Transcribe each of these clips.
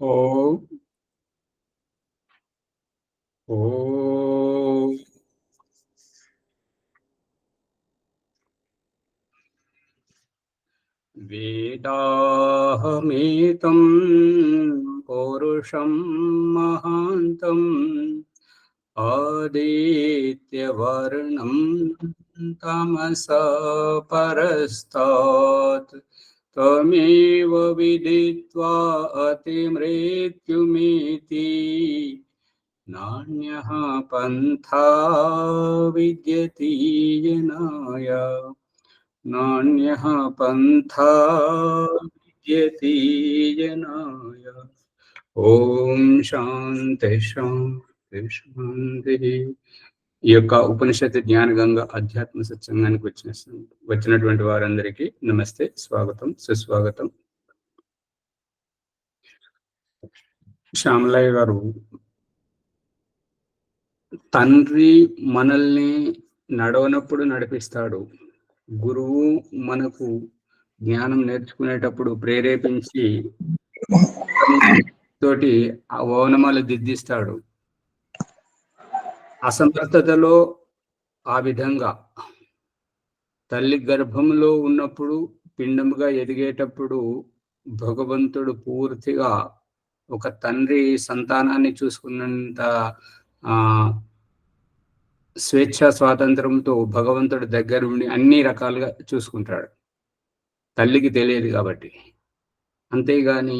ఓం ఓం వేదాహమేతం పౌరుషం మహాంతం ఆదిత్యవర్ణం తమసా పరస్తాత్ త్వమేవ విదిత్వా అతిమృత్యుమితి నాన్యః పంథా విద్యతే యనాయ నాన్యః పంథా విద్యతే యనాయ. ఓం శాంతి శాంతి శాంతి. ఈ యొక్క ఉపనిషత్తు జ్ఞాన గంగ అధ్యాత్మ సత్సంగానికి వచ్చినటువంటి వారందరికీ నమస్తే, స్వాగతం, సుస్వాగతం. శ్యామలయ్య గారు, తండ్రి మనల్ని నడవనప్పుడు నడిపిస్తాడు, గురువు మనకు జ్ఞానం నేర్చుకునేటప్పుడు ప్రేరేపించి తోటి ఆ ఓనమాలు దిద్దిస్తాడు. అసమర్థతలో ఆ విధంగా తల్లి గర్భంలో ఉన్నప్పుడు, పిండముగా ఎదిగేటప్పుడు భగవంతుడు పూర్తిగా ఒక తండ్రి సంతానాన్ని చూసుకున్నంత స్వేచ్ఛ స్వాతంత్రంతో భగవంతుడు దగ్గర ఉండి అన్ని రకాలుగా చూసుకుంటాడు. తల్లికి తెలియదు కాబట్టి. అంతేగాని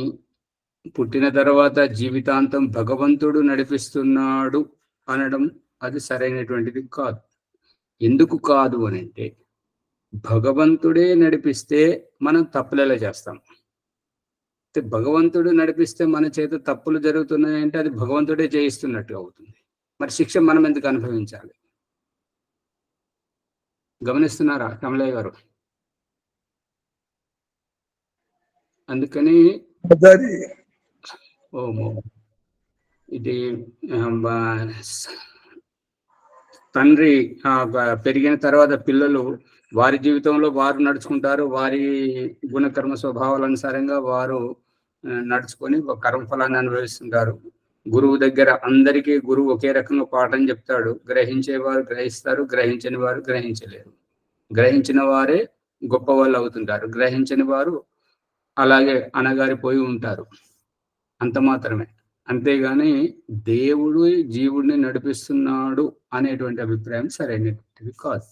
పుట్టిన తర్వాత జీవితాంతం భగవంతుడు నడిపిస్తున్నాడు అనడం అది సరైనటువంటిది కాదు. ఎందుకు కాదు అని అంటే, భగవంతుడే నడిపిస్తే మనం తప్పులేలా చేస్తాం. భగవంతుడు నడిపిస్తే మన చేత తప్పులు జరుగుతున్నాయంటే అది భగవంతుడే చేయిస్తున్నట్టు అవుతుంది. మరి శిక్ష మనం ఎందుకు అనుభవించాలి? గమనిస్తున్నారా కమలయ్య గారు? అందుకని ఇది తండ్రి పెరిగిన తర్వాత పిల్లలు వారి జీవితంలో వారు నడుచుకుంటారు. వారి గుణకర్మ స్వభావాల అనుసారంగా వారు నడుచుకొని కర్మఫలాన్ని అనుభవిస్తుంటారు. గురువు దగ్గర అందరికీ గురువు ఒకే రకంగా పాఠం చెప్తాడు. గ్రహించేవారు గ్రహిస్తారు, గ్రహించని వారు గ్రహించలేరు. గ్రహించిన వారే గొప్ప వాళ్ళు అవుతుంటారు, గ్రహించని వారు అలాగే అనగారిపోయి ఉంటారు. అంత మాత్రమే. అంతేగాని దేవుడు జీవుడిని నడిపిస్తున్నాడు అనేటువంటి అభిప్రాయం సరైనటువంటిది కాదు.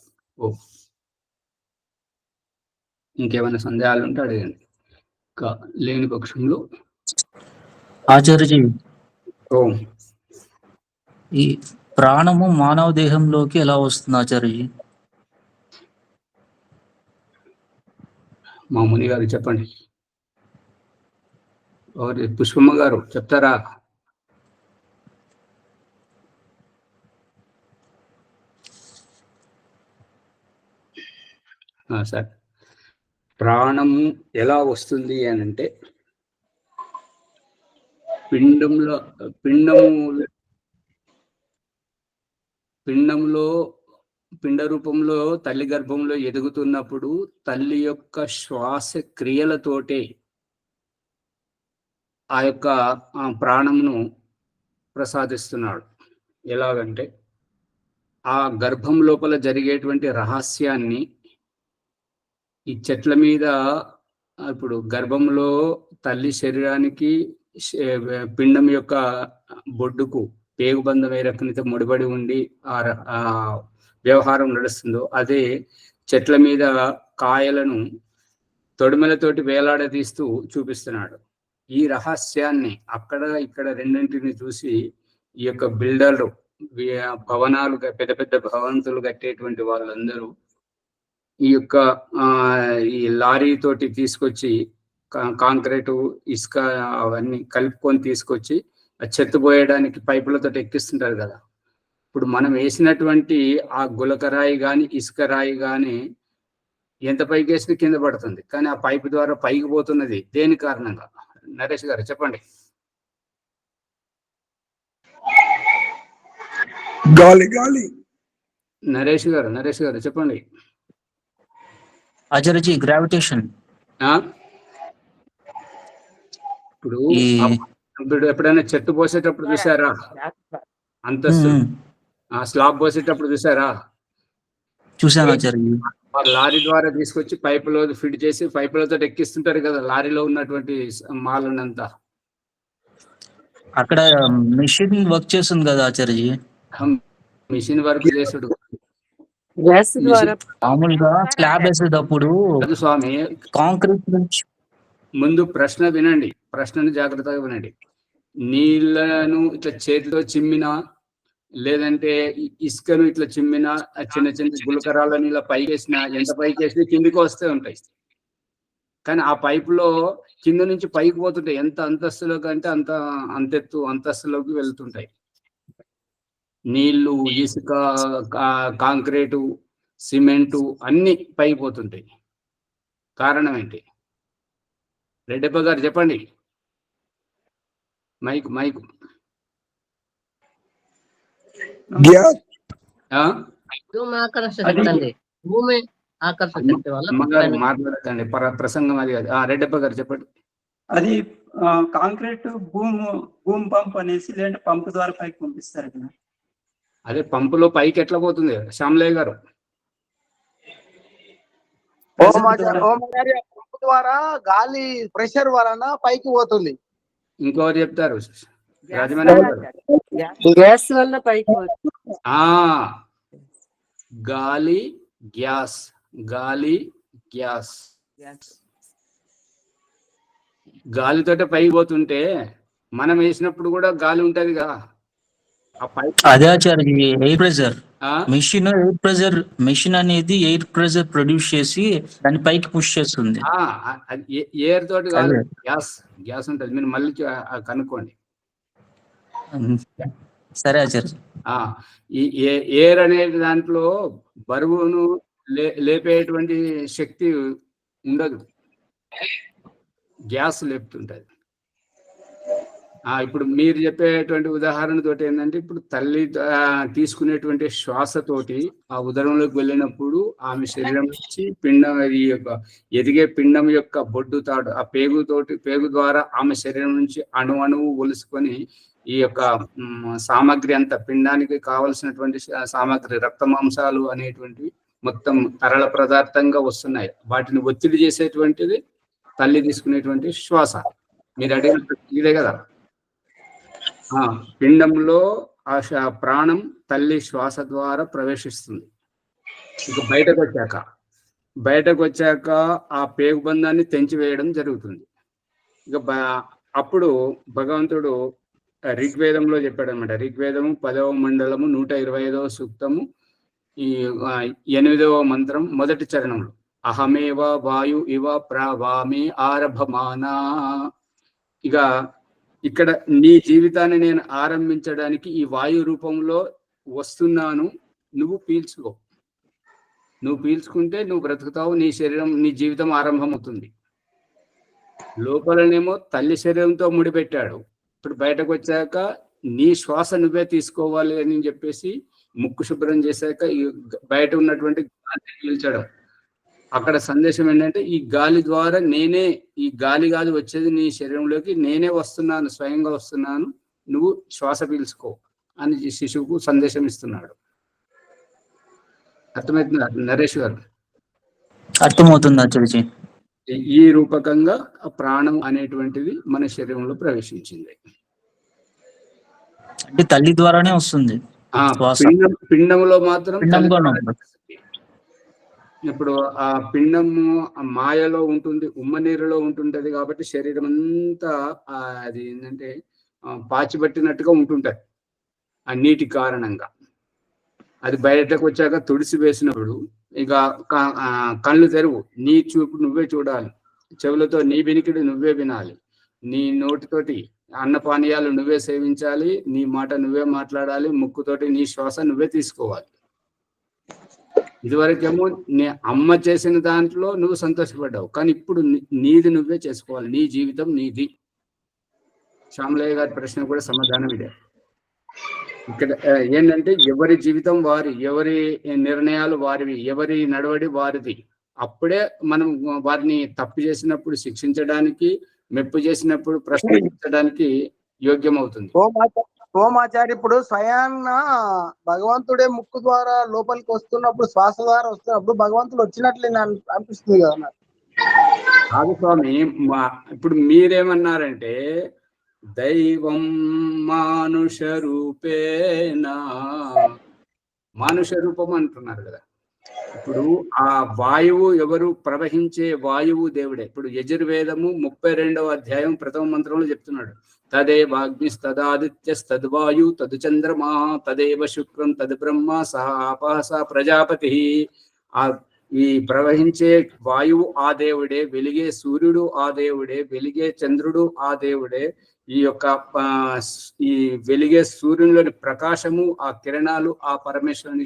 ఇంకేమైనా సందేహాలు ఉంటే అడగండి. లేని పక్షంలో ఆచార్యజీ, ఈ ప్రాణము మానవ దేహంలోకి ఎలా వస్తుంది ఆచార్యజీ? మా ముని గారు చెప్పండి. పుష్పమ్మ గారు చెప్తారా? సార్, ప్రాణము ఎలా వస్తుంది అని అంటే, పిండంలో పిండ రూపంలో తల్లి గర్భంలో ఎదుగుతున్నప్పుడు తల్లి యొక్క శ్వాస క్రియలతోటే ఆ యొక్క ప్రాణమును ప్రసాదిస్తున్నాడు. ఎలాగంటే, ఆ గర్భం లోపల జరిగేటువంటి రహస్యాన్ని ఈ చెట్ల మీద, ఇప్పుడు గర్భంలో తల్లి శరీరానికి పిండం యొక్క బొడ్డుకు పేగుబంధం ఏ రకంగా ముడిపడి ఉండి ఆ వ్యవహారం నడుస్తుందో, అదే చెట్ల మీద కాయలను తొడిమెలతోటి వేలాడదీస్తూ చూపిస్తున్నాడు. ఈ రహస్యాన్ని అక్కడ ఇక్కడ రెండింటిని చూసి ఈ యొక్క బిల్డర్లు, భవనాలు, పెద్ద పెద్ద భవంతులు కట్టేటువంటి వాళ్ళందరూ ఈ యొక్క ఈ లారీ తోటి తీసుకొచ్చి కాంక్రీటు, ఇసుక అవన్నీ కలుపుకొని తీసుకొచ్చి చెత్త పోయడానికి పైపులతో ఎక్కిస్తుంటారు కదా. ఇప్పుడు మనం వేసినటువంటి ఆ గులకరాయి కానీ ఇసుక రాయి కానీ ఎంత పైకి వేసినా కింద పడుతుంది, కానీ ఆ పైపు ద్వారా పైకి పోతున్నది దేని కారణంగా? నరేష్ గారు చెప్పండి. గాలి గాలి. నరేష్ గారు చెప్పండి. ఆచార్యజీ, గ్రావిటేషన్. ఇప్పుడు ఇప్పుడు ఎప్పుడైనా చెట్టు పోసేటప్పుడు చూసారా అంతస్తులు? స్లాబ్ పోసేటప్పుడు చూసారా? చూశాను ఆచార్య. లారీ ద్వారా తీసుకొచ్చి పైపులో ఫిట్ చేసి పైపులతో ఎక్కిస్తుంటారు కదా లారీలో ఉన్నటువంటి మాలనంతా. అక్కడ మెషిన్ వర్క్ చేస్తుంది కదా ఆచార్య. మిషన్ వర్క్ చేసుడు మామూలుగా స్లాబ్ వేసేటప్పుడు స్వామి. కాంక్రీట్ నుంచి ముందు ప్రశ్న వినండి, ప్రశ్నను జాగ్రత్తగా వినండి. నీళ్లను ఇట్లా చేతితో చిమ్మినా లేదంటే ఇసుకను ఇట్లా చిమ్మినా చిన్న చిన్న గులకరాలను ఇలా పైకేసినా ఎంత పైకేసినా కిందికి వస్తే ఉంటాయి. కానీ ఆ పైపులో కింద నుంచి పైకి పోతుంటాయి. ఎంత అంతస్తులోకి అంటే అంతెత్తు అంతస్తులోకి వెళ్తుంటాయి. నీళ్లు, ఇసుక, కాంక్రీటు, సిమెంటు అన్ని పైకి పోతుంటాయి. కారణం ఏంటి? రెడ్డప్ప గారు చెప్పండి. మైక్ గ్యాస్ మాట్లాడకండి, ప్రసంగం అది కాదు. రెడ్డప్ప గారు చెప్పండి. అది కాంక్రీట్ భూమి పంప్ అనేసి లేదంటే పంపు ద్వారా పైకి పంపిస్తారు కదా. అదే పంపులో పైకి ఎట్లా పోతుంది శ్యామలయ్య గారు? పంపు ద్వారా గాలి ప్రెషర్ వలన పైకి పోతుంది. ఇంకోరు చెప్తారు రాజమండ్రి గ్యాస్ వల్ల పైకి పోతుంది. గాలి గ్యాస్, గాలి గ్యాస్. గాలితోటే పైకి పోతుంటే మనం వేసినప్పుడు కూడా గాలి ఉంటది కదా. అదే ఆచార్య ఎయిర్ ప్రెషర్ మెషిన్ అనేది ఎయిర్ ప్రెషర్ ప్రొడ్యూస్ చేసి దాని పైకి పుష్ చేస్తుంది. ఎయిర్ తోటి కాదు, గ్యాస్ ఉంటది. మీరు మళ్ళీ కనుక్కోండి. సరే ఆచార్య. ఈ ఎయిర్ అనే దాంట్లో బరువును లేపేటువంటి శక్తి ఉండదు, గ్యాస్ లేపుతుంటది. ఇప్పుడు మీరు చెప్పేటువంటి ఉదాహరణతోటి ఏంటంటే, ఇప్పుడు తల్లి తీసుకునేటువంటి శ్వాసతోటి ఆ ఉదరంలోకి వెళ్ళినప్పుడు ఆమె శరీరం నుంచి పిండం, ఈ యొక్క ఎదిగే పిండం యొక్క బొడ్డు తాడు, ఆ పేగు ద్వారా ఆమె శరీరం నుంచి అణువు ఒలుసుకొని ఈ యొక్క సామాగ్రి అంతా, పిండానికి కావలసినటువంటి సామాగ్రి, రక్త మాంసాలు అనేటువంటివి మొత్తం తరళ పదార్థంగా వస్తున్నాయి. వాటిని ఒత్తిడి చేసేటువంటిది తల్లి తీసుకునేటువంటి శ్వాస. మీరు అడిగిన ఇదే కదా. పిండంలో ఆ ప్రాణం తల్లి శ్వాస ద్వారా ప్రవేశిస్తుంది. ఇక బయటకు వచ్చాక ఆ పేగుబంధాన్ని తెంచివేయడం జరుగుతుంది. ఇక అప్పుడు భగవంతుడు ఋగ్వేదంలో చెప్పాడు అనమాట. ఋగ్వేదము 10వ మండలము 125వ సూక్తము ఈ 8వ మంత్రం మొదటి చరణంలో, అహమేవ వాయు ఇవ ప్రవామి ఆరభమానా. ఇక ఇక్కడ నీ జీవితాన్ని నేను ఆరంభించడానికి ఈ వాయు రూపంలో వస్తున్నాను, నువ్వు పీల్చుకో. నువ్వు పీల్చుకుంటే నువ్వు బ్రతుకుతావు, నీ శరీరం, నీ జీవితం ఆరంభమవుతుంది. లోపలనేమో తల్లి శరీరంతో ముడిపెట్టాడు. ఇప్పుడు బయటకు వచ్చాక నీ శ్వాస నువ్వే తీసుకోవాలి అని చెప్పేసి ముక్కు శుభ్రం చేశాక బయట ఉన్నటువంటి గాలిని పీల్చడం. అక్కడ సందేశం ఏంటంటే, ఈ గాలి ద్వారా నేనే, ఈ గాలి కాదు వచ్చేది నీ శరీరంలోకి, నేనే వస్తున్నాను, స్వయంగా వస్తున్నాను, నువ్వు శ్వాస పీల్చుకో అని శిశువుకు సందేశం ఇస్తున్నాడు. అర్థమవుతుందా నరేష్ గారు? అర్థమవుతుంది ఆచార్య. ఈ రూపకంగా ప్రాణం అనేటువంటిది మన శరీరంలో ప్రవేశించింది. అంటే తల్లి ద్వారానే వస్తుంది. పిండంలో మాత్రం ఇప్పుడు ఆ పిండము మాయలో ఉంటుంది, ఉమ్మ నీరులో ఉంటుంటది కాబట్టి శరీరం అంతా అది ఏంటంటే పాచిపట్టినట్టుగా ఉంటుంటది ఆ నీటి కారణంగా. అది బయటకు వచ్చాక తుడిసి వేసినప్పుడు ఇక కళ్ళు తెరువు, నీ చూపు నువ్వే చూడాలి, చెవులతో నీ వినికిడి నువ్వే వినాలి, నీ నోటితోటి అన్నపానీయాలు నువ్వే సేవించాలి, నీ మాట నువ్వే మాట్లాడాలి, ముక్కుతోటి నీ శ్వాస నువ్వే తీసుకోవాలి. ఇదివరకేమో నీ అమ్మ చేసిన దాంట్లో నువ్వు సంతోషపడ్డావు, కానీ ఇప్పుడు నీది నువ్వే చేసుకోవాలి, నీ జీవితం నీది. శ్యామలయ్య గారి ప్రశ్న కూడా సమాధానం ఇదే. ఇక్కడ ఏంటంటే ఎవరి జీవితం వారి, ఎవరి నిర్ణయాలు వారివి, ఎవరి నడవడి వారిది. అప్పుడే మనం వారిని తప్పు చేసినప్పుడు శిక్షించడానికి, మెప్పు చేసినప్పుడు ప్రశ్నించడానికి యోగ్యమవుతుంది. సోమాచారి ఇప్పుడు స్వయాన్న భగవంతుడే ముక్కు ద్వారా లోపలికి వస్తున్నప్పుడు, శ్వాస ద్వారా వస్తున్నప్పుడు భగవంతుడు వచ్చినట్లే అనిపిస్తుంది కదా నాకు. కాదు స్వామి, ఇప్పుడు మీరేమన్నారంటే దైవం మానుష రూపేనా, మానుష రూపం అంటున్నారు కదా. ఇప్పుడు ఆ వాయువు ఎవరు, ప్రవహించే వాయువు దేవుడే. ఇప్పుడు యజుర్వేదము 32వ అధ్యాయం 1వ మంత్రంలో చెప్తున్నాడు, తదేవాగ్నిస్తదాదిత్యస్తద్వాయు తదు చంద్రమా తదేవ శుక్రం తద్ బ్రహ్మ సహ ఆపః స ప్రజాపతి. ఆ ఈ ప్రవహించే వాయువు ఆ దేవుడే, వెలిగే సూర్యుడు ఆ దేవుడే, వెలిగే చంద్రుడు ఆ దేవుడే. ఈ యొక్క ఈ వెలిగే సూర్యునిలోని ప్రకాశము, ఆ కిరణాలు ఆ పరమేశ్వరుని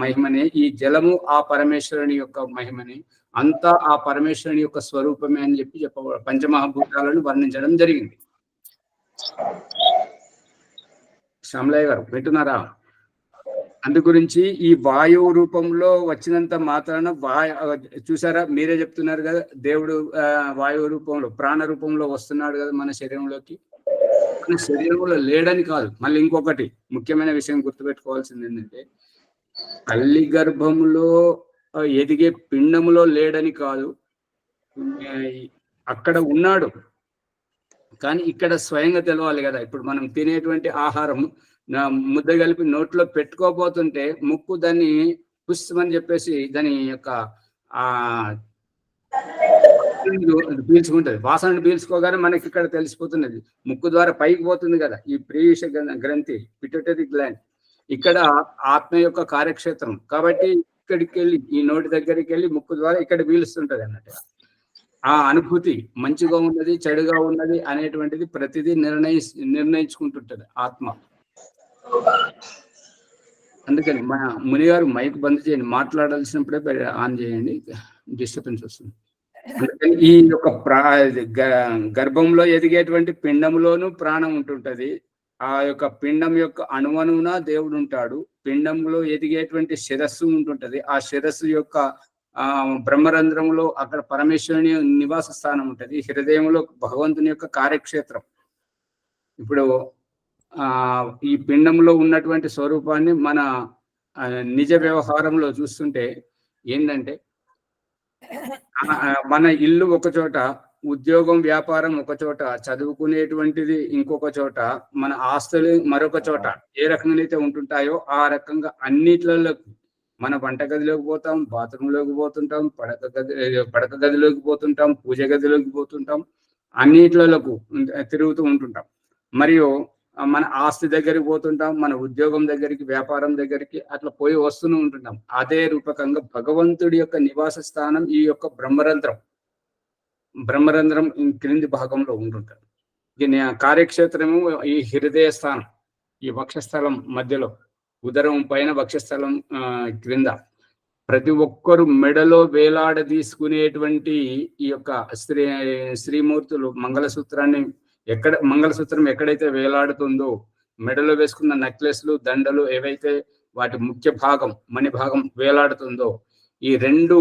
మహిమనే, ఈ జలము ఆ పరమేశ్వరుని యొక్క మహిమని, అంతా ఆ పరమేశ్వరుని యొక్క స్వరూపమే అని చెప్పి పంచమహాభూతాలను వర్ణించడం జరిగింది. శ్యామలయ్య గారు వింటున్నారా? అందు గురించి ఈ వాయువు రూపంలో వచ్చినంత మాత్రాన చూసారా, మీరే చెప్తున్నారు కదా, దేవుడు వాయువు రూపంలో ప్రాణ రూపంలో వస్తున్నాడు కదా మన శరీరంలోకి. మన శరీరంలో లేడని కాదు. మళ్ళీ ఇంకొకటి ముఖ్యమైన విషయం గుర్తుపెట్టుకోవాల్సింది ఏంటంటే, తల్లి గర్భంలో ఎదిగే పిండములో లేడని కాదు, అక్కడ ఉన్నాడు. కానీ ఇక్కడ స్వయంగా తెలవాలి కదా. ఇప్పుడు మనం తినేటువంటి ఆహారం ముద్ద కలిపి నోట్లో పెట్టుకోబోతుంటే ముక్కు దాన్ని పుష్మని చెప్పేసి దాని యొక్క ఆ పీల్చుకుంటది. వాసనను పీల్చుకోగానే మనకి ఇక్కడ తెలిసిపోతున్నది. ముక్కు ద్వారా పైకి పోతుంది కదా ఈ ప్రీష గ్రంథి, పిట్యూటరీ గ్లాండ్. ఇక్కడ ఆత్మ యొక్క కార్యక్షేత్రం కాబట్టి ఇక్కడికి వెళ్ళి ఈ నోటి దగ్గరికి వెళ్ళి ముక్కు ద్వారా ఇక్కడ పీలుస్తుంటది అన్నట్టు. ఆ అనుభూతి మంచిగా ఉన్నది చెడుగా ఉన్నది అనేటువంటిది ప్రతిదీ నిర్ణయించుకుంటుంటది ఆత్మ. అందుకని మన ముని గారు మైక్ బంద్ చేయండి, మాట్లాడాల్సినప్పుడే ఆన్ చేయండి, డిస్టర్బెన్స్ వస్తుంది. అందుకని ఈ యొక్క గర్భంలో ఎదిగేటువంటి పిండంలోనూ ప్రాణం ఉంటుంటది. ఆ యొక్క పిండం యొక్క అణువణువున దేవుడు ఉంటాడు. పిండంలో ఎదిగేటువంటి శిరస్సు ఉంటుంటది. ఆ శిరస్సు యొక్క బ్రహ్మరంధ్రంలో అక్కడ పరమేశ్వరుని నివాస స్థానం ఉంటది. హృదయంలో భగవంతుని యొక్క కార్యక్షేత్రం. ఇప్పుడు ఈ పిండంలో ఉన్నటువంటి స్వరూపాన్ని మన నిజ వ్యవహారంలో చూస్తుంటే ఏంటంటే, మన ఇల్లు ఒక చోట, ఉద్యోగం వ్యాపారం ఒక చోట, చదువుకునేటువంటిది ఇంకొక చోట, మన ఆస్తులు మరొక చోట ఏ రకంగా అయితే ఉంటుంటాయో ఆ రకంగా అన్నిట్లలో మన వంటగదిలోకి పోతాం, బాత్రూంలోకి పోతుంటాం, పడక గదిలోకి పోతుంటాం, పూజ గదిలోకి పోతుంటాం, అన్నిట్లకు తిరుగుతూ ఉంటుంటాం. మరియు మన ఆస్తి దగ్గరికి పోతుంటాం, మన ఉద్యోగం దగ్గరికి, వ్యాపారం దగ్గరికి అట్లా పోయి వస్తూనే ఉంటుంటాం. అదే రూపకంగా భగవంతుడి యొక్క నివాస స్థానం ఈ యొక్క బ్రహ్మరంధ్రం క్రింది భాగంలో ఉంటుంటారు. దీని కార్యక్షేత్రము ఈ హృదయ స్థానం, ఈ వక్షస్థలం మధ్యలో, ఉదరం పైన వక్షస్థలం క్రింద. ప్రతి ఒక్కరు మెడలో వేలాడ తీసుకునేటువంటి ఈ యొక్క శ్రీమూర్తులు మంగళసూత్రం ఎక్కడైతే వేలాడుతుందో, మెడలో వేసుకున్న నెక్లెస్లు, దండలు ఏవైతే వాటి ముఖ్య భాగం మణి భాగం వేలాడుతుందో, ఈ రెండు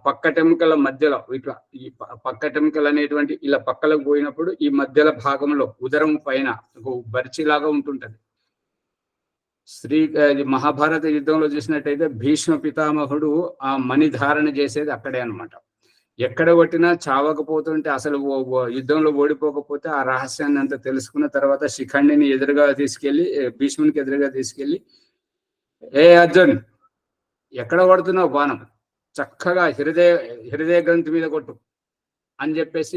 పక్కటెముకల మధ్యలో ఇట్లా ఈ పక్కటెముకలు అనేటువంటి ఇలా పక్కలకు పోయినప్పుడు ఈ మధ్యల భాగంలో ఉదరం పైన ఒక బరిచిలాగా ఉంటుంటది. మహాభారత యుద్ధంలో చూసినట్టయితే భీష్మ పితామహుడు ఆ మణి ధారణ చేసేది అక్కడే అనమాట. ఎక్కడ కొట్టినా చావకపోతుంటే, అసలు యుద్ధంలో ఓడిపోకపోతే ఆ రహస్యాన్ని అంతా తెలుసుకున్న తర్వాత శిఖండిని ఎదురుగా తీసుకెళ్లి, భీష్మునికి ఎదురుగా తీసుకెళ్లి, ఏ అర్జున్ ఎక్కడ కొడుతున్నావు బాణం, చక్కగా హృదయ గ్రంథి మీద కొట్టు అని చెప్పేసి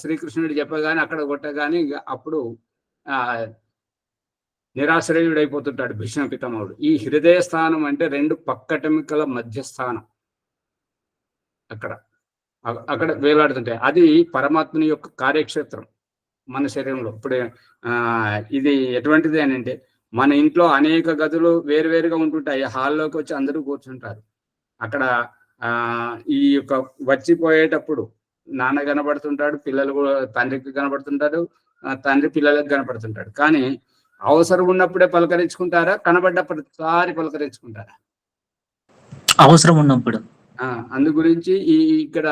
శ్రీకృష్ణుడు చెప్పగానే అక్కడ కొట్టగానే అప్పుడు నిరాశ్రయుడైపోతుంటాడు భీష్మ పితామహుడు. ఈ హృదయ స్థానం అంటే రెండు పక్కటెముకల మధ్య స్థానం, అక్కడ వేలాడుతుంటాయి. అది పరమాత్మని యొక్క కార్యక్షేత్రం మన శరీరంలో. ఇప్పుడు ఇది ఎటువంటిది అని అంటే, మన ఇంట్లో అనేక గదులు వేరువేరుగా ఉంటుంటాయి. హాల్లోకి వచ్చి అందరూ కూర్చుంటారు. అక్కడ ఈ యొక్క వచ్చిపోయేటప్పుడు నాన్న కనబడుతుంటాడు, పిల్లలు తండ్రికి కనబడుతుంటారు, తండ్రి పిల్లలకు కనబడుతుంటాడు. కానీ అవసరం ఉన్నప్పుడే పలకరించుకుంటారా, కనబడ్డప్పుడు సారి పలకరించుకుంటారా? అవసరం ఉన్నప్పుడు. అందు గురించి ఇక్కడ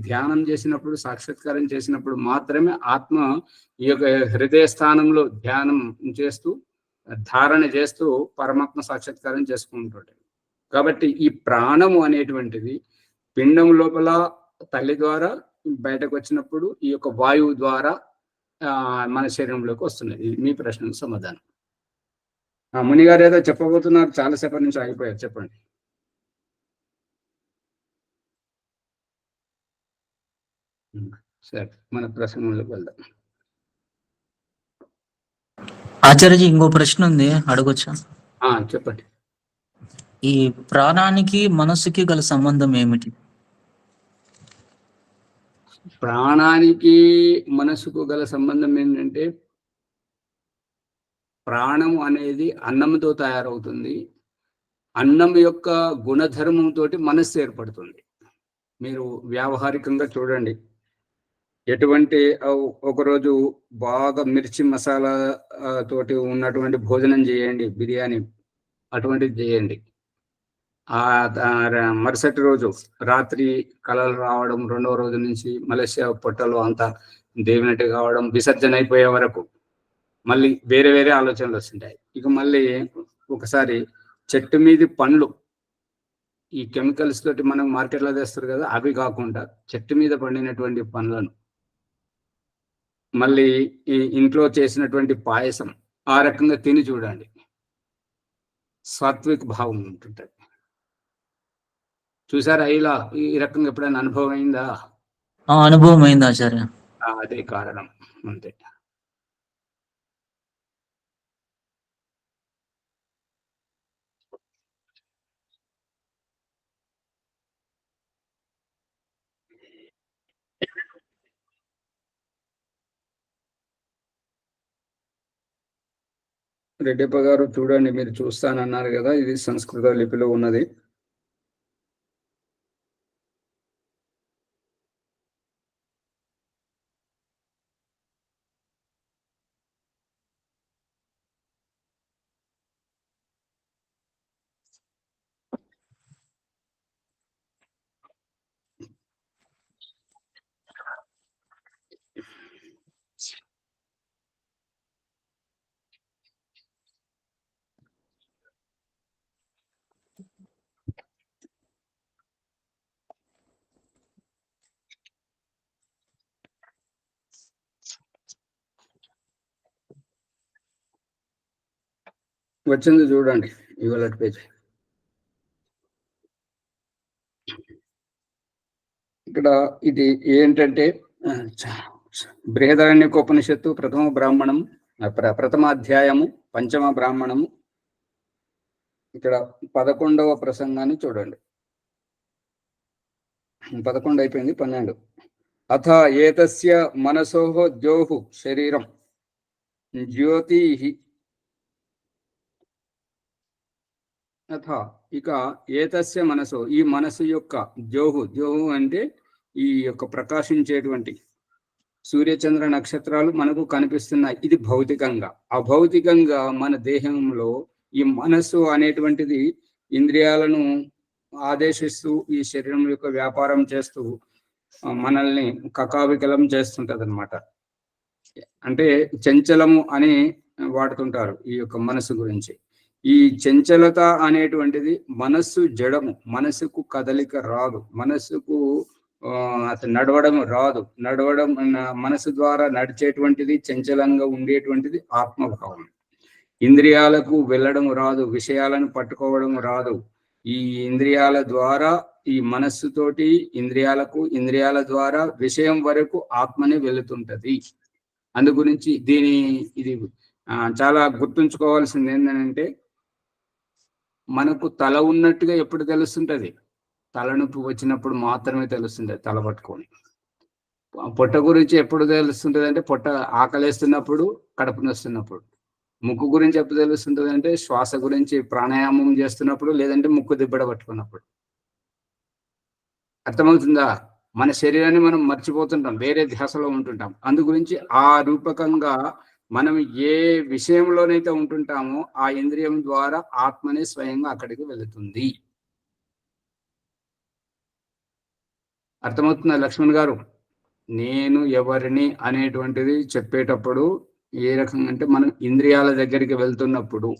ధ్యానం చేసినప్పుడు, సాక్షాత్కారం చేసినప్పుడు మాత్రమే ఆత్మ ఈ యొక్క హృదయ స్థానంలో ధ్యానం చేస్తూ, ధారణ చేస్తూ పరమాత్మ సాక్షాత్కారం చేసుకుంటాడు. కాబట్టి ఈ ప్రాణము అనేటువంటిది పిండం లోపల తల్లి ద్వారా బయటకు వచ్చినప్పుడు ఈ యొక్క వాయువు ద్వారా మన శరీరంలోకి వస్తున్నది. ఇది మీ ప్రశ్నకు సమాధానం. ముని గారు ఏదో చెప్పబోతున్నారు, చాలాసేపటి నుంచి ఆగిపోయారు, చెప్పండి. సరే, మన ప్రసంగంలోకి వెళ్దాం. ఆచార్యజీ ఇంకో ప్రశ్న ఉంది, అడగొచ్చా? చెప్పండి. ఈ ప్రాణానికి మనస్సుకి గల సంబంధం ఏమిటి? ప్రాణానికి మనసుకు గల సంబంధం ఏంటంటే, ప్రాణం అనేది అన్నంతో తయారవుతుంది. అన్నం యొక్క గుణధర్మంతో మనస్సు ఏర్పడుతుంది. మీరు వ్యావహారికంగా చూడండి, ఎటువంటి ఒకరోజు బాగా మిర్చి మసాలా తోటి ఉన్నటువంటి భోజనం చేయండి, బిర్యానీ అటువంటిది చేయండి. మరుసటి రోజు రాత్రి కలలు రావడం, రెండవ రోజు నుంచి మలేషియా పొట్టలు అంతా దేవినట్టు కావడం, విసర్జన అయిపోయే వరకు మళ్ళీ వేరే వేరే ఆలోచనలు వస్తుంటాయి. ఇక మళ్ళీ ఒకసారి చెట్టు మీది పండ్లు, ఈ కెమికల్స్ తోటి మనం మార్కెట్లో తెస్తారు కదా, అవి కాకుండా చెట్టు మీద పండినటువంటి పండ్లను, మళ్ళీ ఈ ఇంట్లో చేసినటువంటి పాయసం, ఆ రకంగా తిని చూడండి, సాత్విక భావం ఉంటుంటుంది. చూసారా ఇలా ఈ రకంగా ఎప్పుడైనా అనుభవం అయిందా? అనుభవం అయింది ఆచార్య. అదే కారణం, అంతే. రెడ్డప్ప గారు చూడండి, మీరు చూస్తానన్నారు కదా, ఇది సంస్కృత లిపిలో ఉన్నది. వచ్చింది చూడండి, ఇవాళ పేజ్. ఇక్కడ ఇది ఏంటంటే, బృహదారణ్యకోపనిషత్తు ప్రథమ బ్రాహ్మణం, ప్రథమాధ్యాయము, పంచమ బ్రాహ్మణము. ఇక్కడ 11వ ప్రసంగాన్ని చూడండి. 11 అయిపోయింది, 12. అథ ఏతస్య మనసోః ద్యోః శరీరం జ్యోతిః. అథ ఇక ఏతస్య మనసు, ఈ మనసు యొక్క ద్యోహు, ద్యోహు అంటే ఈ యొక్క ప్రకాశించేటువంటి సూర్యచంద్ర నక్షత్రాలు మనకు కనిపిస్తున్నాయి. ఇది భౌతికంగా. అభౌతికంగా మన దేహంలో ఈ మనస్సు అనేటువంటిది ఇంద్రియాలను ఆదేశిస్తూ ఈ శరీరం యొక్క వ్యాపారం చేస్తూ మనల్ని కకావికలం చేస్తుంటది అనమాట. అంటే చంచలము అని వాడుతుంటారు ఈ యొక్క మనస్సు గురించి. ఈ చంచలత అనేటువంటిది, మనస్సు జడము, మనస్సుకు కదలిక రాదు, మనస్సుకు అసలు నడవడం రాదు. మనసు ద్వారా నడిచేటువంటిది, చంచలంగా ఉండేటువంటిది ఆత్మభావం. ఇంద్రియాలకు వెళ్ళడం రాదు, విషయాలను పట్టుకోవడం రాదు. ఈ ఇంద్రియాల ద్వారా, ఈ మనస్సుతోటి ఇంద్రియాలకు, ఇంద్రియాల ద్వారా విషయం వరకు ఆత్మనే వెళుతుంటది. అందు గురించి ఇది చాలా గుర్తుంచుకోవాల్సింది ఏంటంటే, మనకు తల ఉన్నట్టుగా ఎప్పుడు తెలుస్తుంటది? తలనొప్పి వచ్చినప్పుడు మాత్రమే తెలుస్తుంటది, తల పట్టుకొని. పొట్ట గురించి ఎప్పుడు తెలుస్తుంటది అంటే, పొట్ట ఆకలేస్తున్నప్పుడు, కడుపు నొస్తున్నప్పుడు. ముక్కు గురించి ఎప్పుడు తెలుస్తుంటది అంటే, శ్వాస గురించి ప్రాణాయామం చేస్తున్నప్పుడు, లేదంటే ముక్కు దిబ్బడ పట్టుకున్నప్పుడు. అర్థమవుతుందా? మన శరీరాన్ని మనం మర్చిపోతుంటాం, వేరే ధ్యాసలో ఉంటుంటాం. అందు గురించి ఆ రూపకంగా మనం ఏ విషయంలోనైతే ఉంటుంటామో ఆ ఇంద్రియం ద్వారా ఆత్మనే స్వయంగా అక్కడికి వెళుతుంది. అర్థమవుతుందా లక్ష్మణ్ గారు? నేను ఎవరిని అనేటువంటిది చెప్పేటప్పుడు ఏ రకంగా అంటే మనం ఇంద్రియాల దగ్గరికి వెళ్తున్నప్పుడు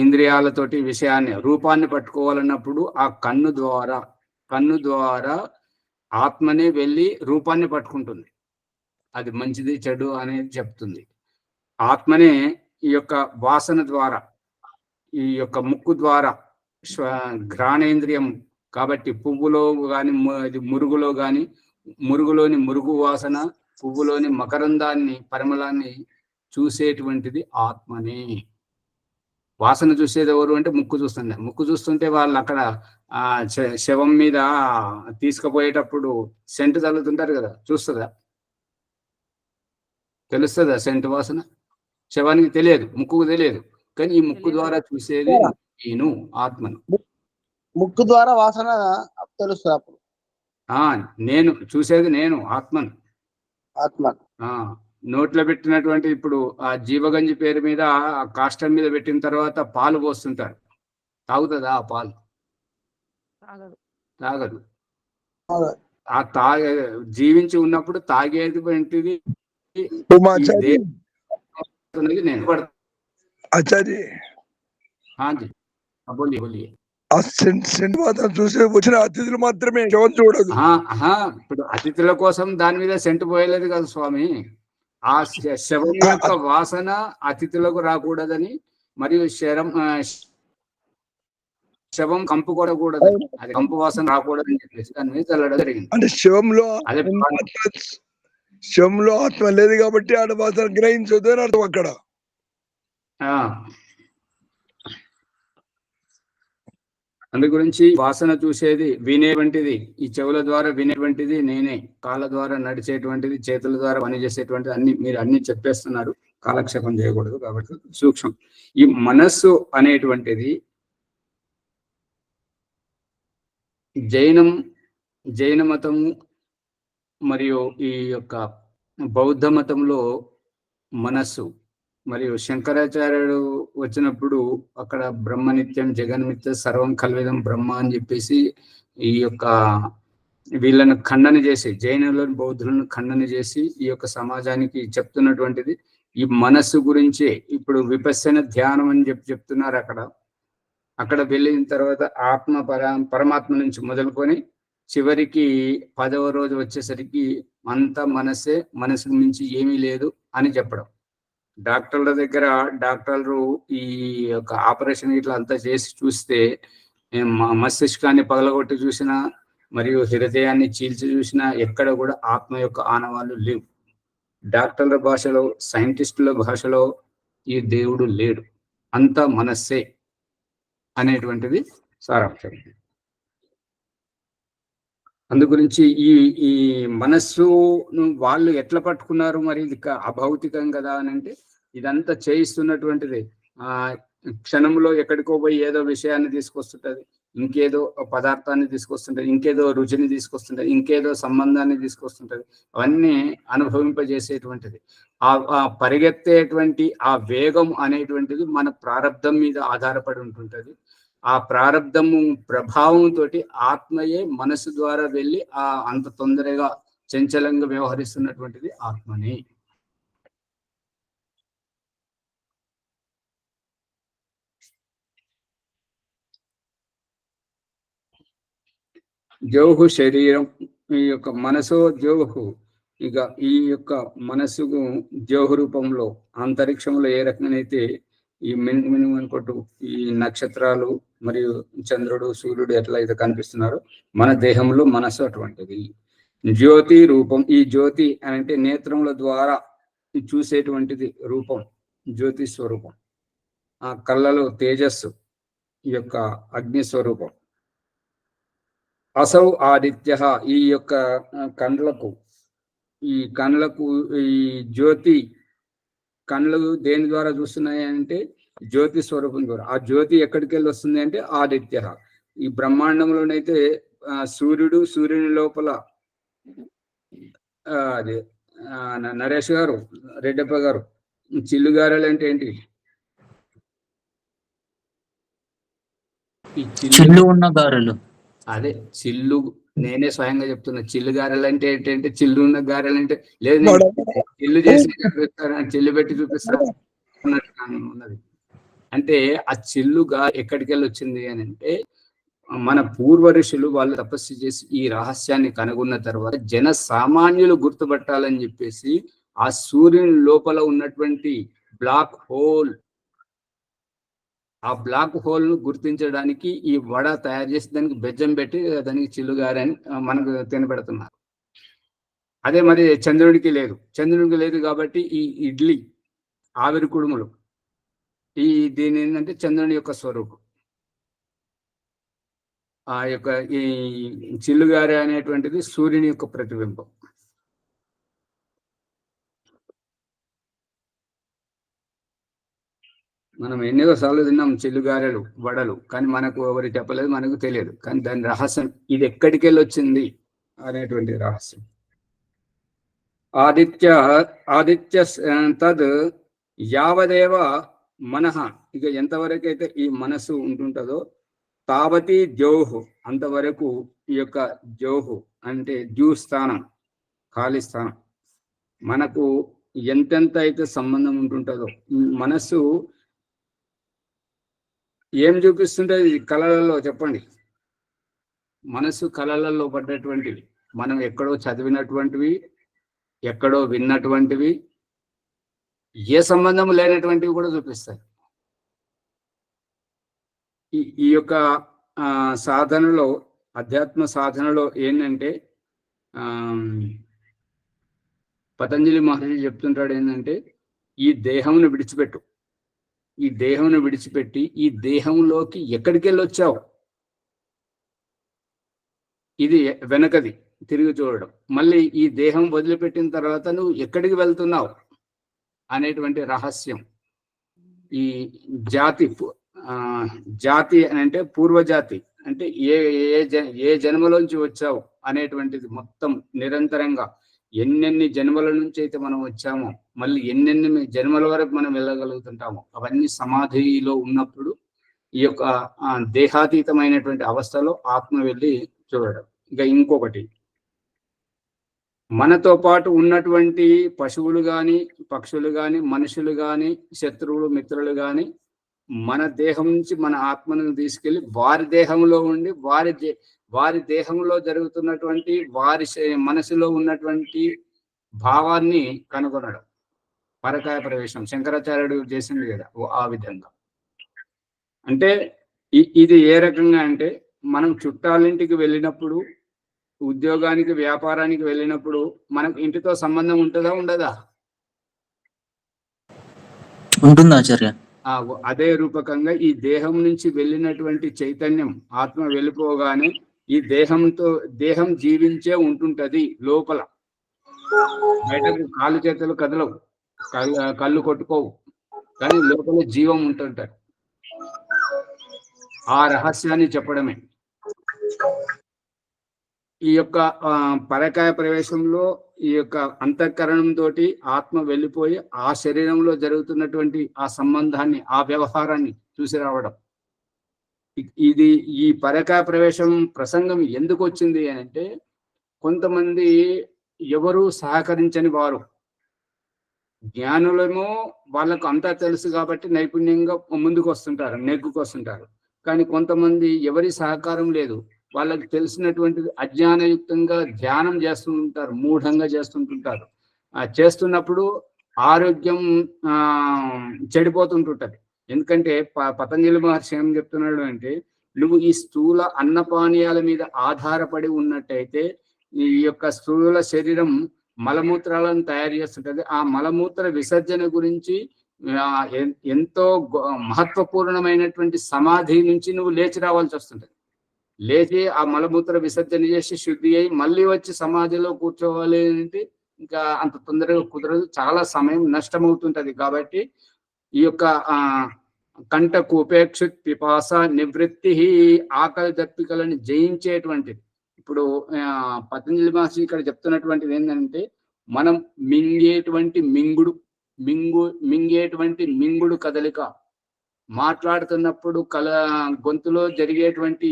ఇంద్రియాలతోటి విషయాన్ని రూపాన్ని పట్టుకోవాలన్నప్పుడు ఆ కన్ను ద్వారా ఆత్మనే వెళ్ళి రూపాన్ని పట్టుకుంటుంది. అది మంచిది చెడు అనేది చెప్తుంది. ఆత్మనే ఈ యొక్క వాసన ద్వారా, ఈ యొక్క ముక్కు ద్వారా, ఘ్రాణేంద్రియం కాబట్టి పువ్వులో కానీ మురుగులో కానీ మురుగులోని మురుగు వాసన, పువ్వులోని మకరందాన్ని పరిమళాన్ని చూసేటువంటిది ఆత్మనే. వాసన చూసేది ఎవరు అంటే ముక్కు చూస్తుంది. ముక్కు చూస్తుంటే వాళ్ళు అక్కడ శవం మీద తీసుకుపోయేటప్పుడు సెంటు తల్లుతుంటారు కదా, చూస్తుందా? తెలుస్తుందా సెంటు వాసన? శవానికి తెలియదు, ముక్కుకు తెలియదు. కానీ ఈ ముక్కు ద్వారా చూసేది నేను ఆత్మను. ముక్కు ద్వారా వాసన తెలుస్తుంది అప్పుడు. నేను చూసేది నేను ఆత్మను. ఆత్మ నోట్లో పెట్టినటువంటి ఇప్పుడు ఆ జీవగంజి పేరు మీద ఆ కాష్టం మీద పెట్టిన తర్వాత పాలు పోస్తుంటారు. తాగుతుందా ఆ పాలు? తాగదు. ఆ జీవించి ఉన్నప్పుడు తాగేది వంటిది నేను. చూసే వచ్చిన అతిథులు మాత్రమే చూడదు. ఇప్పుడు అతిథుల కోసం దాని మీద సెంటు పోయలేదు కదా స్వామి. ఆ శవం యొక్క వాసన అతిథులకు రాకూడదని, మరియు శవం కంపు కొడకూడదని, అది కంపు వాసన రాకూడదని చెప్పేసి దాని మీద చల్లడం జరిగింది. అంటే శవంలో ఆత్మ లేదు కాబట్టి ఆడ వాసన గ్రహించదు అని అర్థం అక్కడ. అందు గురించి వాసన చూసేది వినేటువంటిది, ఈ చెవుల ద్వారా వినేటువంటిది నేనే, కాళ్ళ ద్వారా నడిచేటువంటిది, చేతుల ద్వారా పనిచేసేటువంటిది అన్ని మీరు అన్ని చెప్పేస్తున్నారు. కాలక్షేపం చేయకూడదు కాబట్టి సూక్ష్మం. ఈ మనస్సు అనేటువంటిది జైన మతము మరియు ఈ యొక్క బౌద్ధ మతంలో మనస్సు, మరియు శంకరాచార్యుడు వచ్చినప్పుడు అక్కడ బ్రహ్మనిత్యం జగన్మిత్య సర్వం కల్విదం బ్రహ్మ అని చెప్పేసి ఈ యొక్క వీళ్ళను ఖండన చేసి, జైనులను బౌద్ధులను ఖండన చేసి ఈ యొక్క సమాజానికి చెప్తున్నటువంటిది ఈ మనస్సు గురించే. ఇప్పుడు విపස්සన ధ్యానం అని చెప్తున్నారు. అక్కడ వెళ్ళిన తర్వాత పరమాత్మ నుంచి మొదలుకొని చివరికి 10వ రోజు వచ్చేసరికి అంతా మనసే, మనసుకు మించి ఏమీ లేదు అని చెప్పడం. డాక్టర్ల దగ్గర డాక్టర్లు ఈ యొక్క ఆపరేషన్ ఇట్లా అంతా చేసి చూస్తే మస్తిష్కాన్ని పగలగొట్టి చూసినా మరియు హృదయాన్ని చీల్చి చూసినా ఎక్కడ కూడా ఆత్మ యొక్క ఆనవాళ్ళు లేవు. డాక్టర్ల భాషలో, సైంటిస్టుల భాషలో ఈ దేవుడు లేడు, అంతా మనస్సే అనేటువంటిది సారాంశం. అందు గురించి ఈ మనస్సును వాళ్ళు ఎట్లా పట్టుకున్నారు? మరి ఇది అభౌతికం కదా అని అంటే ఇదంతా చేయిస్తున్నటువంటిది క్షణంలో ఎక్కడికో పోయి ఏదో విషయాన్ని తీసుకొస్తుంటది, ఇంకేదో పదార్థాన్ని తీసుకొస్తుంటది, ఇంకేదో రుచిని తీసుకొస్తుంటది, ఇంకేదో సంబంధాన్ని తీసుకొస్తుంటది. అవన్నీ అనుభవింపజేసేటువంటిది. ఆ పరిగెత్తేటువంటి ఆ వేగం అనేటువంటిది మన ప్రారంధం మీద ఆధారపడి ఉంటుంటది. ఆ ప్రారంధము ప్రభావంతో ఆత్మయే మనసు ద్వారా వెళ్ళి అంత తొందరగా చంచలంగా వ్యవహరిస్తున్నటువంటిది ఆత్మనే. జోహు శరీరం, ఈ యొక్క మనసో జోహు. ఇక ఈ యొక్క మనసుకు జోహు రూపంలో అంతరిక్షంలో ఏ రకంగానైతే ఈ మినుగు అనుకుంటూ ఈ నక్షత్రాలు మరియు చంద్రుడు, సూర్యుడు ఎట్లయితే కనిపిస్తున్నారో మన దేహంలో మనసు అటువంటిది. జ్యోతి రూపం. ఈ జ్యోతి అని అంటే నేత్రముల ద్వారా చూసేటువంటిది రూపం, జ్యోతి స్వరూపం. ఆ కళ్ళలో తేజస్సు, ఈ యొక్క అగ్ని స్వరూపం. అసౌ ఆదిత్య. ఈ యొక్క కండ్లకు ఈ జ్యోతి కళ్ళు దేని ద్వారా చూస్తున్నాయి అంటే జ్యోతి స్వరూపం ద్వారా. ఆ జ్యోతి ఎక్కడికి వెళ్ళి వస్తుంది అంటే ఆదిత్య. ఈ బ్రహ్మాండంలోనైతే సూర్యుడు, సూర్యుని లోపల అదే నరేష్ గారు, రెడ్డప్ప గారు, చిల్లుగారెలు అంటే ఏంటి? చిల్లు ఉన్న గారెలు. అదే చిల్లు నేనే స్వయంగా చెప్తున్నా. చిల్లు గారెలు అంటే ఏంటంటే చిల్లు ఉన్న గారెలు అంటే లేదు, నేను చిల్లు చేసి చూపిస్తాను, చిల్లు పెట్టి చూపిస్తాను అన్నట్టుగా ఉన్నది. అంటే ఆ చిల్లుగా ఎక్కడికి వెళ్ళి వచ్చింది అని అంటే, మన పూర్వ ఋషులు వాళ్ళు తపస్సు చేసి ఈ రహస్యాన్ని కనుగొన్న తర్వాత జన సామాన్యులు గుర్తుపట్టాలని చెప్పేసి ఆ సూర్యుని లోపల ఉన్నటువంటి బ్లాక్ హోల్, ఆ బ్లాక్ హోల్ ను గుర్తించడానికి ఈ వడ తయారు చేసి దానికి బెజ్జం పెట్టి దానికి చిల్లుగారని మనకు తినబెడుతున్నారు. అదే మరి చంద్రుడికి లేదు కాబట్టి ఈ ఇడ్లీ, ఆవిరి కుడుములు, దీని ఏంటంటే చంద్రుని యొక్క స్వరూపం. ఆ యొక్క ఈ చిల్లుగారె అనేటువంటిది సూర్యుని యొక్క ప్రతిబింబం. మనం ఎన్నో సార్లు తిన్నాం చిల్లుగారెలు, వడలు, కానీ మనకు ఎవరు చెప్పలేదు, మనకు తెలియదు. కానీ దాని రహస్యం ఇది ఎక్కడికి వెళ్ళి వచ్చింది అనేటువంటి రహస్యం. ఆదిత్య తద్ యావదేవ మనః, ఇక ఎంతవరకైతే ఈ మనసు ఉంటుంటుందో, తావతి ద్యోహు, అంతవరకు ఈ యొక్క ద్యోహు అంటే స్థానం, ఖాళీ స్థానం, మనకు ఎంతెంత అయితే సంబంధం ఉంటుంటుందో. మనసు ఏం చూపిస్తుంటది కళలలో? చెప్పండి. మనసు కళలలో పడ్డటువంటివి, మనం ఎక్కడో చదివినటువంటివి, ఎక్కడో విన్నటువంటివి, ఏ సంబంధం లేనటువంటివి కూడా చూపిస్తాయి. ఈ యొక్క సాధనలో, అధ్యాత్మ సాధనలో ఏంటంటే పతంజలి మహర్షి చెప్తుంటాడు ఏంటంటే, ఈ దేహంను విడిచిపెట్టు, ఈ దేహంను విడిచిపెట్టి ఈ దేహంలోకి ఎక్కడికి వెళ్ళి వచ్చావు, ఇది వెనకది తిరిగి చూడడం. మళ్ళీ ఈ దేహం వదిలిపెట్టిన తర్వాత నువ్వు ఎక్కడికి వెళ్తున్నావు అనేటువంటి రహస్యం. ఈ జాతి అని అంటే పూర్వజాతి, అంటే ఏ జన్మలోంచి వచ్చావు అనేటువంటిది మొత్తం నిరంతరంగా ఎన్నెన్ని జన్మల నుంచి అయితే మనం వచ్చామో, మళ్ళీ ఎన్నెన్ని జన్మల వరకు మనం వెళ్ళగలుగుతుంటామో, అవన్నీ సమాధిలో ఉన్నప్పుడు ఈ యొక్క దేహాతీతమైనటువంటి అవస్థలో ఆత్మ వెళ్ళి చూడడం. ఇక ఇంకొకటి, మనతో పాటు ఉన్నటువంటి పశువులు కానీ, పక్షులు కానీ, మనుషులు కానీ, శత్రువులు, మిత్రులు కానీ, మన దేహం నుంచి మన ఆత్మను తీసుకెళ్లి వారి దేహంలో ఉండి వారి దేహంలో జరుగుతున్నటువంటి వారి మనసులో ఉన్నటువంటి భావాన్ని కనుగొనడం. పరకాయ ప్రవేశం శంకరాచార్యుడు చేసింది కదా ఆ విధంగా. అంటే ఇది ఏ రకంగా అంటే, మనం చుట్టాలింటికి వెళ్ళినప్పుడు, ఉద్యోగానికి, వ్యాపారానికి వెళ్ళినప్పుడు మనకు ఇంటితో సంబంధం ఉంటుందా, ఉండదా? ఉంటుంది ఆచార్య. అదే రూపకంగా ఈ దేహం నుంచి వెళ్ళినటువంటి చైతన్యం, ఆత్మ వెళ్ళిపోగానే ఈ దేహం జీవించే ఉంటుంటది లోపల. బయటకు కాళ్ళు చేతులు కదలవు, కళ్ళు కొట్టుకోవు, కానీ లోపల జీవం ఉంటుంటారు. ఆ రహస్యాన్ని చెప్పడమే ఈ యొక్క పరకాయ ప్రవేశంలో. ఈ యొక్క అంతఃకరణంతో ఆత్మ వెళ్ళిపోయి ఆ శరీరంలో జరుగుతున్నటువంటి ఆ సంబంధాన్ని, ఆ వ్యవహారాన్ని చూసి రావడం. ఇది ఈ పరకాయ ప్రవేశం ప్రసంగం ఎందుకు వచ్చింది అని అంటే, కొంతమంది ఎవరు సహకరించని వారు, జ్ఞానులేమో వాళ్ళకు అంతా తెలుసు కాబట్టి నైపుణ్యంగా ముందుకు వస్తుంటారు, నెగ్గుకొస్తుంటారు. కానీ కొంతమంది ఎవరి సహకారం లేదు, వాళ్ళకి తెలిసినటువంటిది అజ్ఞానయుక్తంగా ధ్యానం చేస్తుంటారు, మూఢంగా చేస్తుంటుంటారు. చేస్తున్నప్పుడు ఆరోగ్యం చెడిపోతుంటుంటది. ఎందుకంటే పతంజలి మహర్షి ఏం చెప్తున్నాడు అంటే, నువ్వు ఈ స్థూల అన్నపానీయాల మీద ఆధారపడి ఉన్నట్టయితే ఈ యొక్క స్థూల శరీరం మలమూత్రాలను తయారు చేస్తుంటది. ఆ మలమూత్ర విసర్జన గురించి ఎంతో మహత్వపూర్ణమైనటువంటి సమాధి నుంచి నువ్వు లేచి రావాల్సి వస్తుంటది. లేచి ఆ మలమూత్ర విసర్జన చేసి శుద్ధి అయి మళ్ళీ వచ్చి సమాధిలో కూర్చోవాలి అంటే ఇంకా అంత తొందరగా కుదరదు, చాలా సమయం నష్టమవుతుంటది. కాబట్టి ఈ యొక్క కంటకు ఉపేక్ష పిపాస నివృత్తి, ఆకలి దప్పికలను జయించేటువంటిది. ఇప్పుడు పతంజలి మహర్షి ఇక్కడ చెప్తున్నటువంటిది ఏంటంటే, మనం మింగేటువంటి మింగుడు కదలిక, మాట్లాడుతున్నప్పుడు గొంతులో జరిగేటువంటి